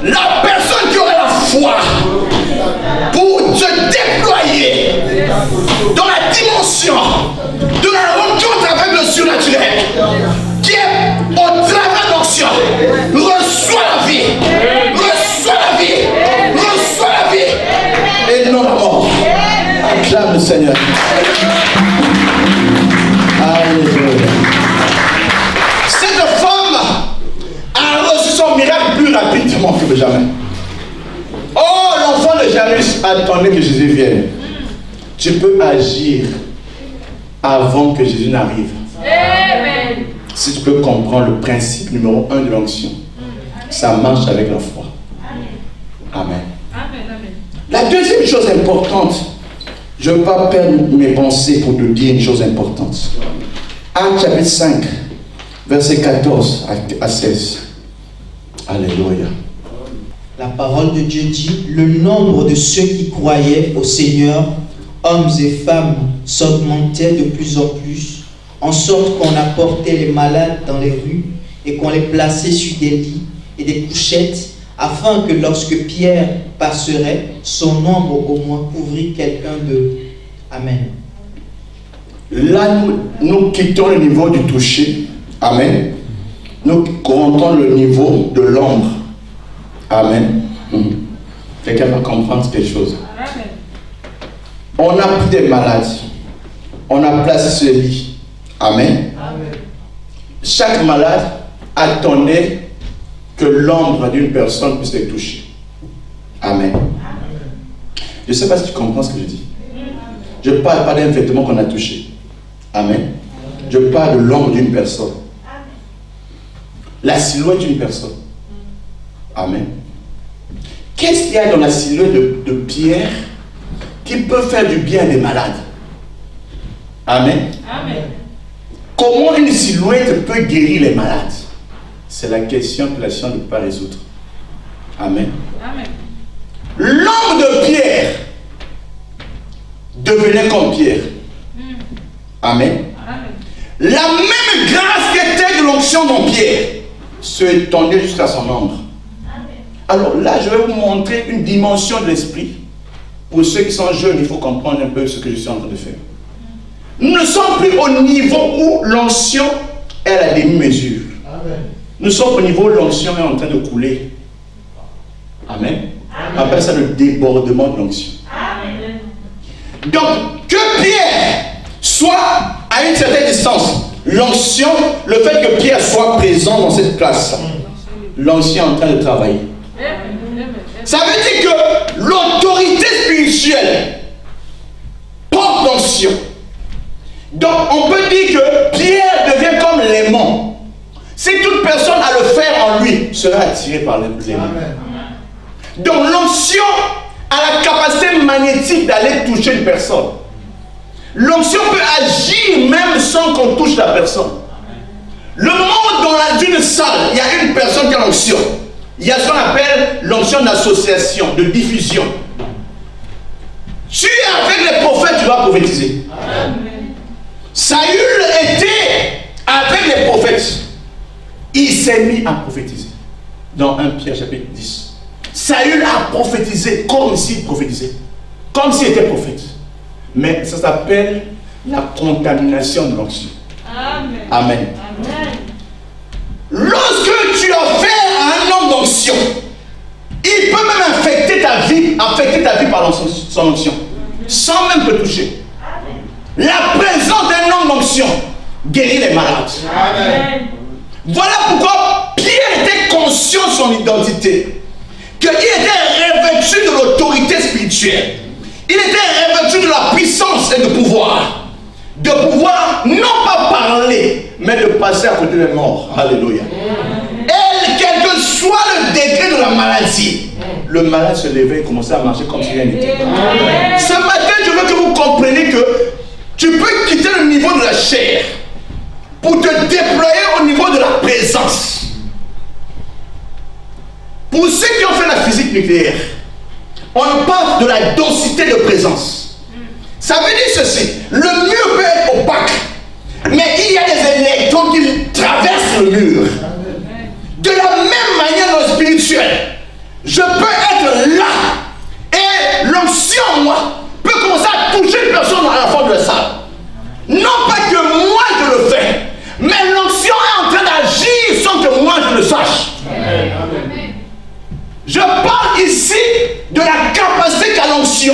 La personne qui aurait la foi pour se déployer dans la dimension de la rencontre avec le surnaturel, qui est au travers de l'onction, reçoit la vie, reçoit la vie, reçoit la vie, et non la mort. Acclame le Seigneur. Alléluia. Cette femme a reçu son miracle plus rapidement que jamais. Oh, l'enfant de Jairus attendait que Jésus vienne. Tu peux agir avant que Jésus n'arrive. Amen. Si tu peux comprendre le principe numéro 1 de l'onction, ça marche avec la foi. Amen. La deuxième chose importante, je ne veux pas perdre mes pensées pour te dire une chose importante. Actes chapitre 5, verset 14 à 16. Alléluia. La parole de Dieu dit, le nombre de ceux qui croyaient au Seigneur, hommes et femmes, s'augmentait de plus en plus, en sorte qu'on apportait les malades dans les rues et qu'on les plaçait sur des lits et des couchettes, afin que lorsque Pierre passerait, son ombre au moins couvrit quelqu'un d'eux. Amen. Là, nous quittons le niveau du toucher. Amen. Nous comptons le niveau de l'ombre. Amen. Quelqu'un va comprendre quelque chose. Amen. On a pris des malades. On a placé ce lit. Amen. Amen. Chaque malade attendait que l'ombre d'une personne puisse les toucher. Amen. Je ne sais pas si tu comprends ce que je dis. Je ne parle pas d'un vêtement qu'on a touché. Amen. Je parle de l'ombre d'une personne. La silhouette d'une personne. Amen. Qu'est-ce qu'il y a dans la silhouette de Pierre qui peut faire du bien à des malades? Amen. Amen. Comment une silhouette peut guérir les malades? C'est la question que la science ne peut pas résoudre. Amen. Amen. L'homme de Pierre devenait comme Pierre. Amen. Amen. La même grâce qui était de l'onction dans Pierre se étendait jusqu'à son ombre. Alors là, je vais vous montrer une dimension de l'esprit. Pour ceux qui sont jeunes, il faut comprendre un peu ce que je suis en train de faire. Nous ne sommes plus au niveau où l'onction est à la demi-mesure. Nous sommes au niveau où l'onction est en train de couler. Amen. On appelle ça le débordement de l'onction. Donc, que Pierre soit à une certaine distance, l'onction, le fait que Pierre soit présent dans cette classe, l'onction est en train de travailler. Ça veut dire que l'autorité spirituelle porte l'onction. Donc, on peut dire que Pierre devient comme l'aimant. Si toute personne a le fer en lui, sera attirée par l'aimant. Donc, l'onction a la capacité magnétique d'aller toucher une personne. L'onction peut agir même sans qu'on touche la personne. Le moment dans une salle, il y a une personne qui a l'onction. Il y a ce qu'on appelle l'onction d'association, de diffusion. Tu es avec les prophètes, tu vas prophétiser. Saül était avec les prophètes. Il s'est mis à prophétiser. Dans 1 Pierre chapitre 10. Saül a prophétisé comme s'il prophétisait. Comme s'il était prophète. Mais ça s'appelle la contamination de l'onction. Amen. Amen. Amen. Lorsque tu as fait à un homme d'onction, il peut même affecter ta vie par son onction, sans même te toucher. La présence d'un homme d'onction guérit les malades. Amen. Voilà pourquoi Pierre était conscient de son identité, qu'il était revêtu de l'autorité spirituelle, il était revêtu de la puissance et de pouvoir non pas parler, mais de passer à côté des morts. Alléluia. Et quel que soit le degré de la maladie, le malade se levait et commençait à marcher comme si rien n'était. Ce matin, je veux que vous compreniez que tu peux quitter le niveau de la chair pour te déployer au niveau de la présence. Pour ceux qui ont fait la physique nucléaire, on parle de la densité de présence. Ça veut dire ceci, le mur peut être opaque, mais il y a des électrons qui traversent le mur. De la même manière, de la capacité qu'a l'onction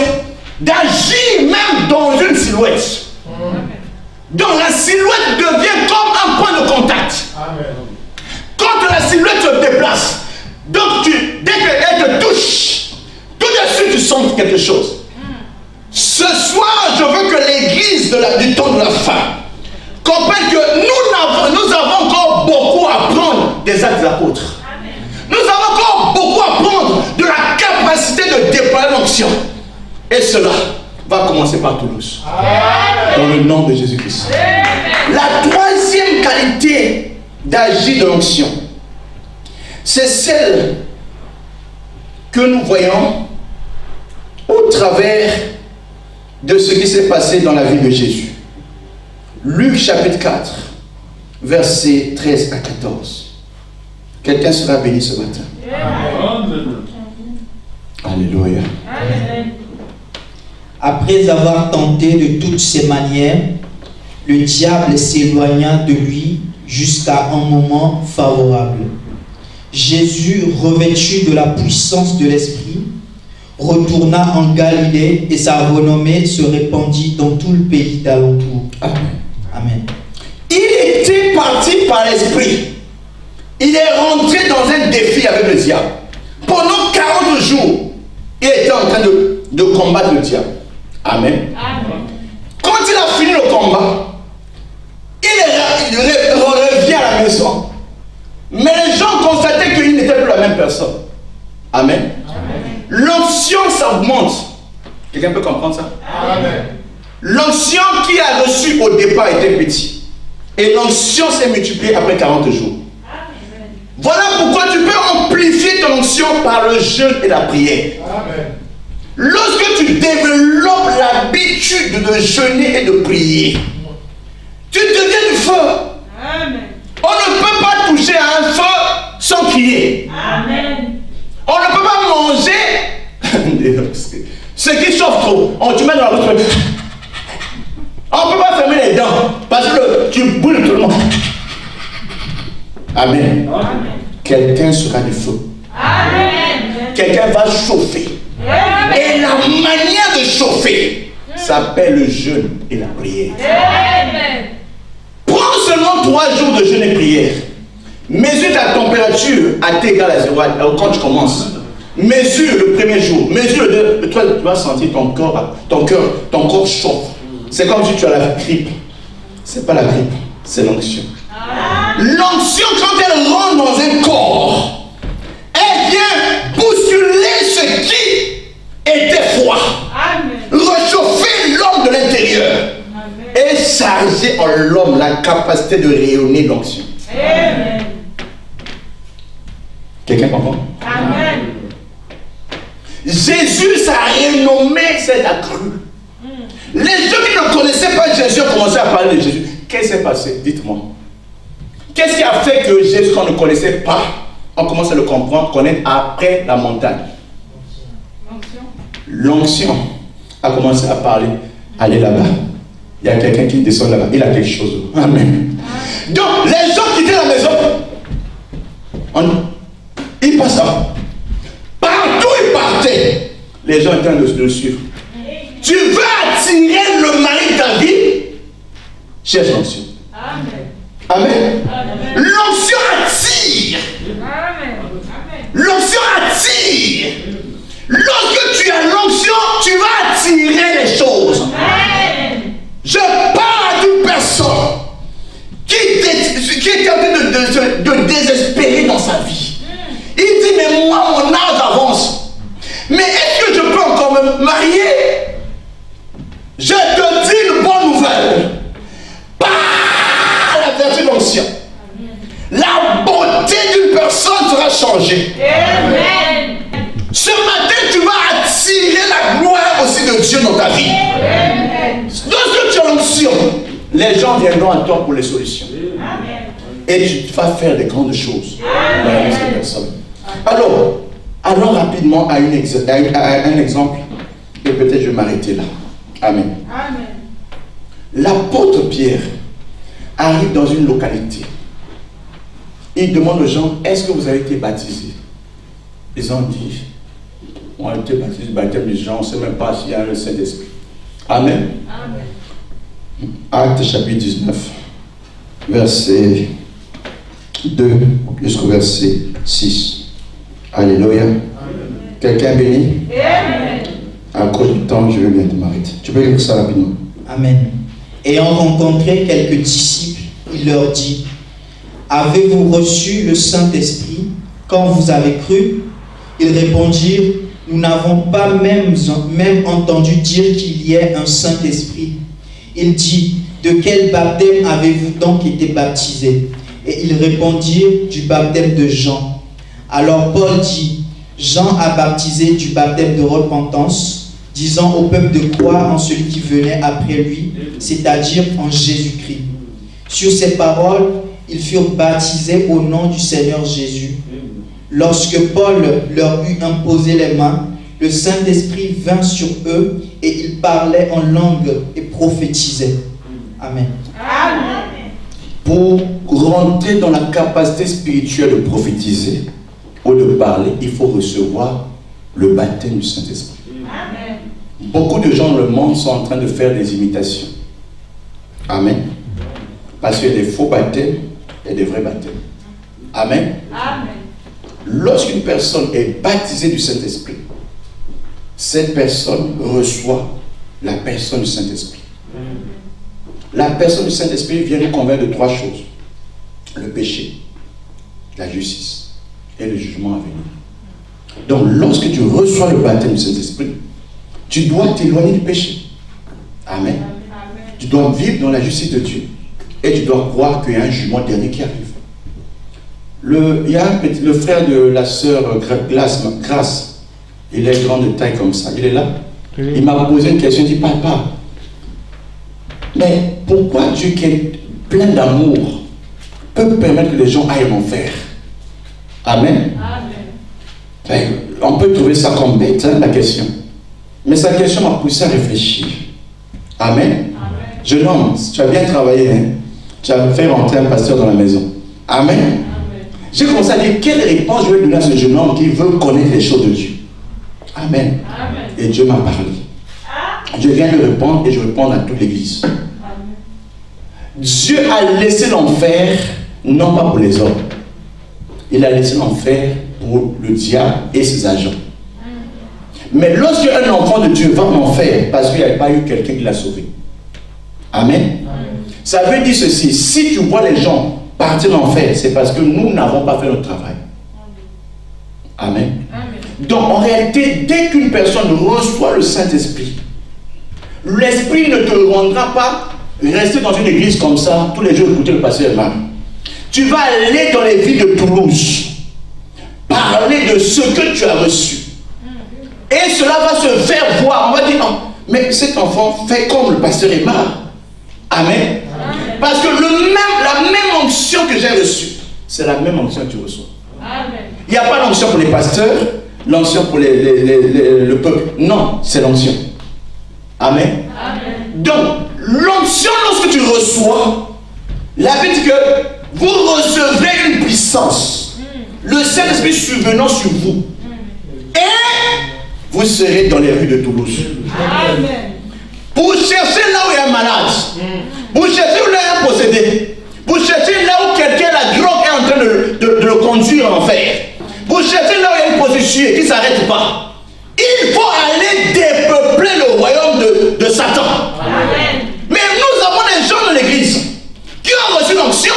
d'agir même dans une silhouette. Donc la silhouette devient comme un point de contact. Quand la silhouette se déplace, donc dès qu'elle te touche, tout de suite tu sens quelque chose. Ce soir, je veux que l'église du temps de la fin comprenne que nous avons encore beaucoup à apprendre des actes des apôtres. Nous avons encore beaucoup à apprendre de la capacité de déployer l'onction. Et cela va commencer par Toulouse. Dans le nom de Jésus-Christ. La troisième qualité d'agir de l'onction, c'est celle que nous voyons au travers de ce qui s'est passé dans la vie de Jésus. Luc chapitre 4, versets 13 à 14. Quelqu'un sera béni ce matin. Amen. Alléluia. Amen. Après avoir tenté de toutes ses manières, le diable s'éloigna de lui jusqu'à un moment favorable. Jésus, revêtu de la puissance de l'Esprit, retourna en Galilée et sa renommée se répandit dans tout le pays d'alentour. Amen. Amen. Il était parti par l'Esprit. Il est rentré dans un défi avec le diable. Pendant 40 jours, il était en train de combattre le diable. Amen. Amen. Quand il a fini le combat, il revient à la maison. Mais les gens constataient qu'il n'était plus la même personne. Amen. L'onction s'augmente. Quelqu'un peut comprendre ça? Amen. L'onction qu'il a reçue au départ était petit. Et l'onction s'est multipliée après 40 jours. Voilà pourquoi tu peux amplifier ton onction par le jeûne et la prière. Amen. Lorsque tu développes l'habitude de jeûner et de prier, tu deviens du feu. Amen. On ne peut pas toucher à un feu sans crier. Amen. On ne peut pas manger ce qui chauffe trop. Tu mets dans la bouche. On ne peut pas fermer les dents parce que tu brûles tout le monde. Amen. Quelqu'un sera du feu. Amen. Quelqu'un va chauffer. Et la manière de chauffer s'appelle le jeûne et la prière. Amen. Prends seulement 3 jours de jeûne et prière. Mesure ta température à T égale à 0 quand tu commences. Mesure le premier jour. Mesure le 2. Toi, tu vas sentir ton corps chauffe. C'est comme si tu as la grippe. C'est pas la grippe, c'est l'onction. L'onction, quand elle rentre dans un corps, elle vient bousculer ce qui était froid. Amen. Réchauffer l'homme de l'intérieur. Et charger en l'homme la capacité de rayonner l'onction. Amen. Quelqu'un comprend? Amen. Jésus, sa renommée s'est accrue. Les gens qui ne connaissaient pas Jésus ont commencé à parler de Jésus. Qu'est-ce qui s'est passé? Dites-moi. Qu'est-ce qui a fait que Jésus, qu'on ne connaissait pas, on commence à le comprendre, connaître après la montagne? L'onction a commencé à parler. Allez là-bas. Il y a quelqu'un qui descend là-bas. Il a quelque chose. Amen. Donc, les gens quittaient la maison. Ils passaient. Partout ils partaient. Les gens étaient en train de le suivre. Tu veux attirer le mari de ta vie? Cherche l'onction. Amen. Amen. Amen. L'onction attire. Amen. L'onction attire. Lorsque tu as l'onction, tu vas attirer les choses. Amen. Je parle d'une personne qui est en train de désespérer dans sa vie. Il dit, mais moi, mon âge avance. Mais est-ce que je peux encore me marier? Je te dis une bonne nouvelle. Par la vertu de l'onction, la beauté d'une personne sera changée. Amen. Ce matin, tu vas attirer la gloire aussi de Dieu dans ta vie. Amen. Lorsque tu as l'onction, les gens viendront à toi pour les solutions. Amen. Et tu vas faire des grandes choses dans la vie de ces personnes. Alors, allons rapidement à un exemple. Et peut-être je vais m'arrêter là. Amen. Amen. L'apôtre Pierre arrive dans une localité. Il demande aux gens, est-ce que vous avez été baptisés? Ils ont dit, ont été baptisés du baptême de Jean, on ne sait même pas s'il y a le Saint-Esprit. Amen. Amen. Actes chapitre 19, verset 2 jusqu'au verset 6. Alléluia. Quelqu'un béni? Amen. À cause du temps, je vais bientôt m'arrêter. Tu peux lire ça rapidement. Amen. Ayant rencontré quelques disciples, il leur dit, avez-vous reçu le Saint-Esprit quand vous avez cru? Ils répondirent, nous n'avons pas même entendu dire qu'il y ait un Saint-Esprit. Il dit, de quel baptême avez-vous donc été baptisés? Et ils répondirent, du baptême de Jean. Alors Paul dit, Jean a baptisé du baptême de repentance, disant au peuple de croire en celui qui venait après lui, c'est-à-dire en Jésus-Christ. Sur ces paroles, ils furent baptisés au nom du Seigneur Jésus. Lorsque Paul leur eut imposé les mains, le Saint-Esprit vint sur eux et ils parlaient en langue et prophétisaient. Amen. Amen. Pour rentrer dans la capacité spirituelle de prophétiser ou de parler, il faut recevoir le baptême du Saint-Esprit. Amen. Beaucoup de gens dans le monde sont en train de faire des imitations. Amen. Parce qu'il y a des faux baptêmes et des vrais baptêmes. Amen. Amen. Lorsqu'une personne est baptisée du Saint-Esprit, cette personne reçoit la personne du Saint-Esprit. La personne du Saint-Esprit vient nous convaincre de trois choses. Le péché, la justice et le jugement à venir. Donc lorsque tu reçois le baptême du Saint-Esprit, tu dois t'éloigner du péché. Amen. Tu dois vivre dans la justice de Dieu. Et tu dois croire qu'il y a un jugement dernier qui arrive. Il y a le frère de la sœur Grace, il est grand de taille comme ça, il est là. Oui. Il m'a posé une question, il dit, papa, mais pourquoi Dieu qui est plein d'amour peut permettre que les gens aillent en enfer? Amen. Amen. On peut trouver ça comme bête, hein, la question. Mais sa question m'a poussé à réfléchir. Amen. Amen. Jeune homme, tu as bien travaillé, hein? Tu as fait rentrer un pasteur dans la maison. Amen. Amen. J'ai commencé à dire, quelle réponse je vais donner à ce jeune homme qui veut connaître les choses de Dieu? Amen. Amen. Et Dieu m'a parlé. Je viens de répondre et je réponds à toute l'église. Dieu a laissé l'enfer, non pas pour les hommes. Il a laissé l'enfer pour le diable et ses agents. Mais lorsque un enfant de Dieu va en enfer, parce qu'il n'y a pas eu quelqu'un qui l'a sauvé. Amen. Ça veut dire ceci, si tu vois les gens partir en enfer, c'est parce que nous n'avons pas fait notre travail. Amen. Donc en réalité, dès qu'une personne reçoit le Saint-Esprit, l'Esprit ne te rendra pas rester dans une église comme ça, tous les jours écouter le pasteur Marc. Tu vas aller dans les villes de Toulouse, parler de ce que tu as reçu. Et cela va se faire voir. On va dire, oh, mais cet enfant fait comme le pasteur Emma. Amen. Parce que la même onction que j'ai reçue, c'est la même onction que tu reçois. Amen. Il n'y a pas l'onction pour les pasteurs, l'onction pour le peuple. Non, c'est l'onction. Amen. Amen. Donc, l'onction, lorsque tu reçois, la Bible dit que vous recevrez une puissance. Le Saint-Esprit survenant sur vous. Et vous serez dans les rues de Toulouse. Amen. Pour chercher là où il y a un malade. Pour chercher où il y a un possédé. Pour chercher là où quelqu'un, la drogue est en train de le conduire en enfer. Pour chercher là où il y a une prostituée qui ne s'arrête pas. Il faut aller dépeupler le royaume de Satan. Amen. Mais nous avons des gens dans l'église qui ont reçu l'onction,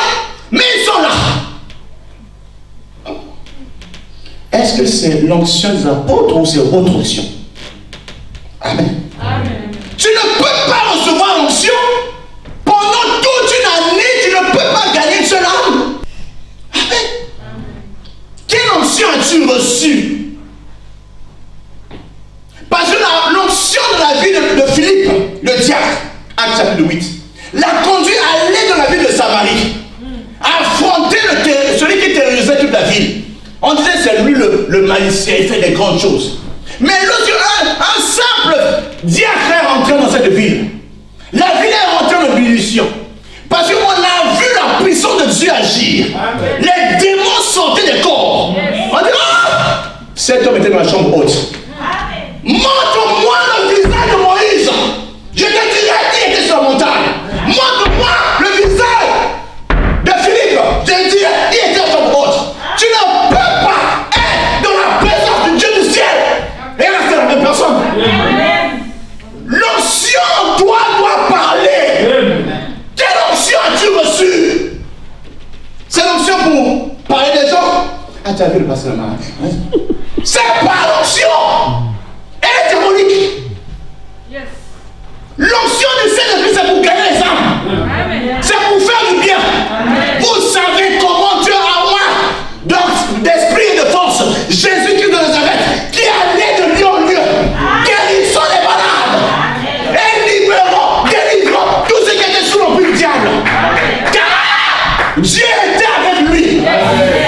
mais ils sont là. Est-ce que c'est l'onction des apôtres ou c'est votre onction? Amen. Amen. Tu ne peux pas recevoir l'onction pendant toute une année, tu ne peux pas gagner une seule âme. Amen. Quelle onction as-tu reçue? Parce que l'onction de la vie de Philippe, le diacre, Acte chapitre 8, l'a conduit à aller dans la ville de Samarie, à affronter celui qui terrorisait toute la ville. On disait c'est lui le malicieux, il fait des grandes choses. Mais lorsque un simple diacre est rentré dans cette ville, la ville est rentrée en ébullition. Parce qu'on a vu la puissance de Dieu agir. Amen. Les démons sortaient des corps. On dit, ah, cet homme était dans la chambre haute. tu as vu le pasteur Marc? C'est pas l'onction. Elle est diabolique. Yes. L'onction du Saint-Esprit, c'est pour gagner les âmes. Amen. C'est pour faire du bien. Vous savez comment Dieu a moi d'esprit et de force. Jésus-Christ de Nazareth, qui allait de lieu en lieu, guérissant les malades et libérant, délivrant tous ceux qui étaient sous l'emprise du diable. Car Dieu était avec lui.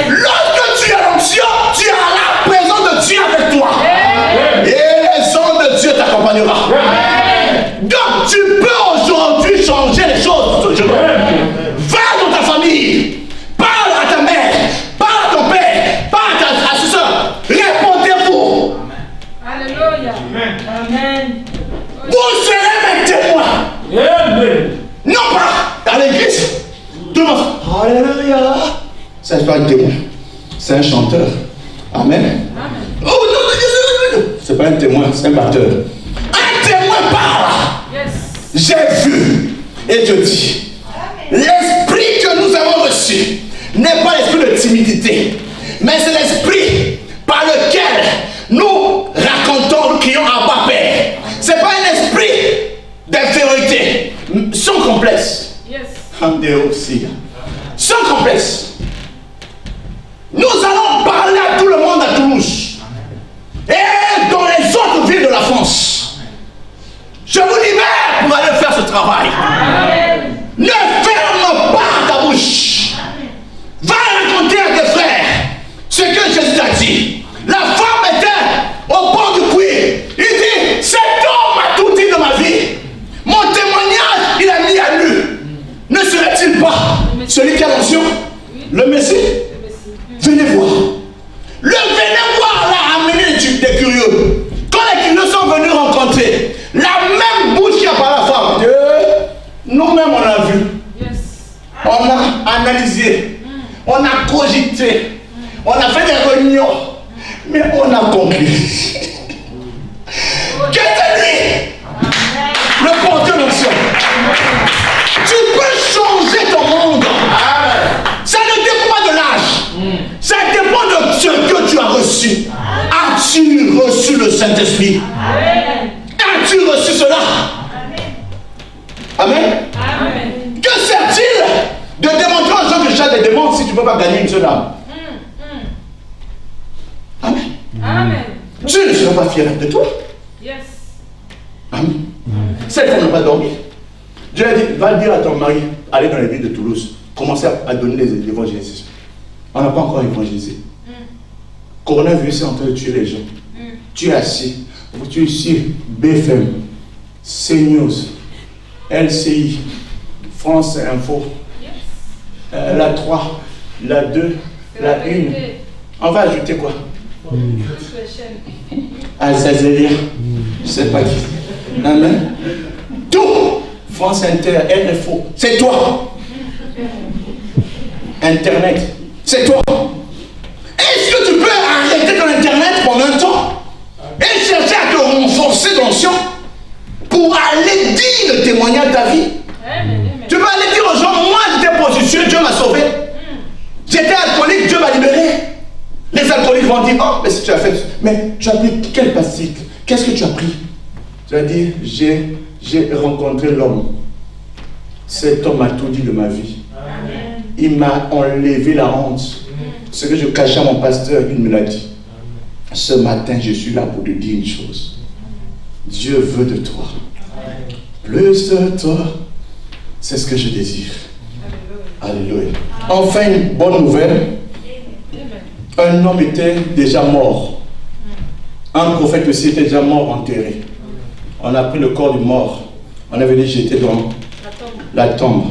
Lorsque tu as l'onction, tu as la présence de Dieu avec toi. Et les hommes de Dieu t'accompagnera. Donc tu peux aujourd'hui changer les choses. Va dans ta famille. Parle à ta mère. Parle à ton père. Parle à ta soeur. Répondez-vous. Alléluia. Amen. Vous serez mes témoins. Non pas à l'église. Tout le monde. Alléluia. Ça c'est pas un témoin. C'est un chanteur. Amen. Oh non, non, non, non. C'est pas un témoin, c'est un batteur. Un témoin parle. Yes. J'ai vu et je dis, l'esprit que nous avons reçu n'est pas l'esprit de timidité, mais c'est l'esprit par lequel nous racontons, nous crions Abba Père. C'est pas un esprit d'infériorité, sans complexe. Yes. Sans complexe. Nous allons parler à tout le monde à Toulouse et dans les autres villes de la France. Je vous libère pour aller faire ce travail. Amen. Ne ferme pas ta bouche. Va raconter à tes frères ce que Jésus t'a dit. La femme était au bord du puits. Il dit, cet homme m'a tout dit de ma vie. Mon témoignage, il a mis à nu. Ne serait-il pas celui qui a l'onction? Le Messie? Venez voir. Le venez voir l'a amené des curieux. Quand les curieux sont venus rencontrer la même bouche qui a parlé à la femme, nous-mêmes on a vu. Yes. On a analysé. On a cogité. On a fait des réunions. Mais on a conclu. Que c'est lui le porteur d'onction. Tu peux changer ton monde. Ça ne dépend pas de l'âge. Ça dépend de ce que tu as reçu. As-tu reçu le Saint-Esprit? As-tu reçu cela? Amen. Amen. Que sert-il de démontrer aux gens que j'ai des démons si tu ne peux pas gagner une seule âme? Amen. Amen. Dieu ne sera pas fier de toi. Yes. Amen. Cette femme n'a pas dormi. Dieu a dit, va dire à ton mari, allez dans les villes de Toulouse, commencez à donner les évangélisations. On n'a pas encore évangélisé. Coronavirus est en train de tuer les gens. Tu es assis, tu es ici, BFM, CNews, LCI, France Info, la 3, la 2, la 1. On va ajouter quoi? Alsazeria, je ne sais pas qui. Amen. Tout, France Inter, RFO, c'est toi. Internet, c'est toi. Est-ce que tu peux arrêter ton Internet pendant un temps et chercher à te renforcer dans l'onction pour aller dire le témoignage de ta vie? Tu peux aller dire aux gens, moi j'étais prostitué, Dieu m'a sauvé. J'étais alcoolique, Dieu m'a libéré. Les alcooliques vont dire, oh, mais si tu as fait, mais tu as pris quelle pastille? Qu'est-ce que tu as pris? Tu as dit, j'ai rencontré l'homme. Cet homme m'a tout dit de ma vie. Amen. Il m'a enlevé la honte. Ce que je cachais à mon pasteur, il me l'a dit. Ce matin, je suis là pour te dire une chose. Dieu veut de toi. Plus de toi. C'est ce que je désire. Alléluia. Enfin, une bonne nouvelle. Un homme était déjà mort. Un prophète aussi était déjà mort, enterré. On a pris le corps du mort. On avait dit jeter dans la tombe.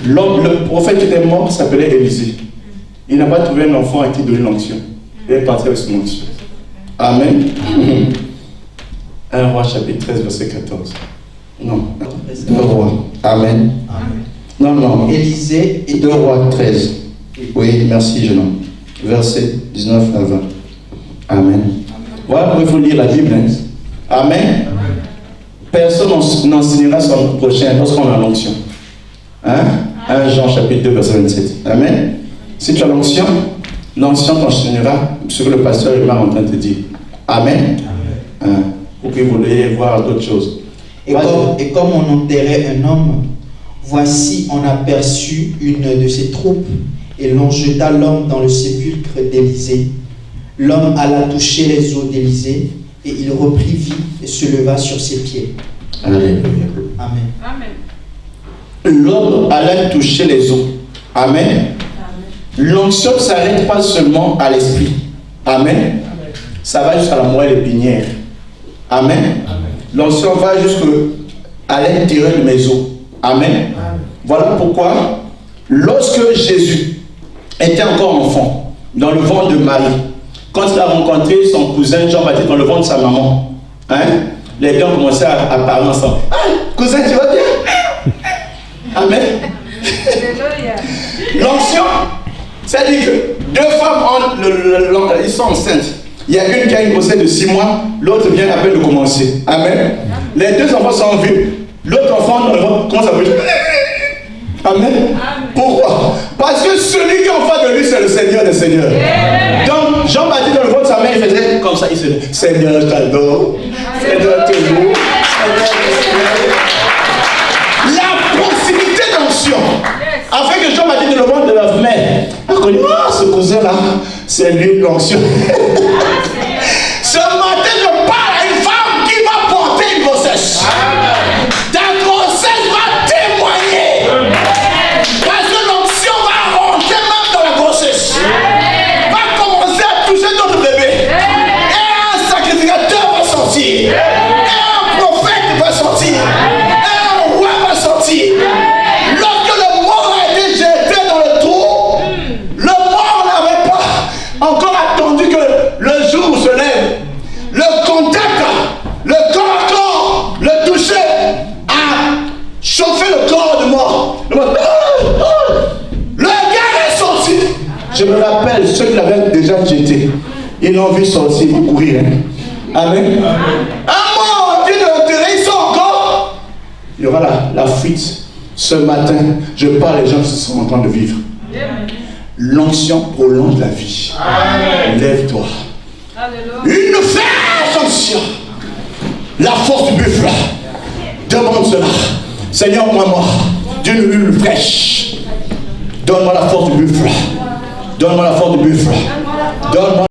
L'homme, le prophète qui était mort s'appelait Élisée. Il n'a pas trouvé un enfant à qui donner l'onction. Il est parti avec son onction. Amen. 1 Roi chapitre 13 verset 14. Non. 2 Rois. Amen. Non. Élisée et 2 Rois 13. Oui, merci jeune homme. Verset 19 à 20. Amen. Voilà pourquoi il faut lire la Bible. Hein? Amen. Personne n'enseignera son prochain lorsqu'on a l'onction. Hein? 1 Jean chapitre 2 verset 27. Amen. Si tu as l'onction, L'ancien t'enchaînera ce que le pasteur est en train de te dire. Amen. Ou que vous voulez voir d'autres choses. Et comme on enterrait un homme, voici on aperçut une de ses troupes, et l'on jeta l'homme dans le sépulcre d'Élisée. L'homme alla toucher les os d'Élisée, et il reprit vie et se leva sur ses pieds. Alléluia. Amen. Amen. L'homme allait toucher les os. Amen. L'onction ne s'arrête pas seulement à l'esprit. Amen. Ça va jusqu'à la moelle épinière. Amen. L'onction va jusqu'à l'intérieur de mes os. Amen. Voilà pourquoi, lorsque Jésus était encore enfant, dans le ventre de Marie, quand il a rencontré son cousin Jean-Baptiste dans le ventre de sa maman, les deux ont commencé à parler ensemble. Ah, cousin, tu vas bien? Amen. Alléluia. L'onction, c'est-à-dire que deux femmes, ils sont enceintes. Il y a une qui a une grossesse de 6 mois, l'autre vient à peine de commencer. Amen. Les deux enfants sont en vie. L'autre enfant dans le ventre commence à bouger. Amen. Pourquoi? Parce que celui qui est en face de lui, c'est le Seigneur des Seigneurs. Donc, Jean-Baptiste dans le ventre de sa mère, il faisait comme ça. Il se dit, Seigneur, je t'adore. Seigneur, je te loue. La proximité d'onction, afin que Jean-Baptiste dans le ventre de la mère a connu, ce cousin-là, c'est lui l'onction. Ce matin, je parle à une femme qui va porter une grossesse. Ta grossesse va témoigner. Parce que l'onction va rentrer même dans la grossesse. Va commencer à toucher d'autres bébés. Et un sacrificateur va sortir. Et un prophète va sortir. Et un roi va sortir. Lorsque le mort a été jeté dans le trou, le mort n'avait pas encore attendu que le jour se lève. Le contact, le corps à corps, le toucher a chauffé le corps de mort. Le gars est sorti. Je me rappelle ceux qui l'avaient déjà jeté. Ils l'ont vu sortir, ils courir. Amen. Un mort dit de l'enterrer, ils sont encore. Il y aura la fuite. Ce matin, je parle les gens qui sont en train de vivre. L'onction prolonge la vie. Lève-toi. Une fraîche onction. La force du buffle. Demande cela. Seigneur, moi, d'une huile fraîche. Donne-moi la force du buffle. Donne-moi la force du buffle. Donne-moi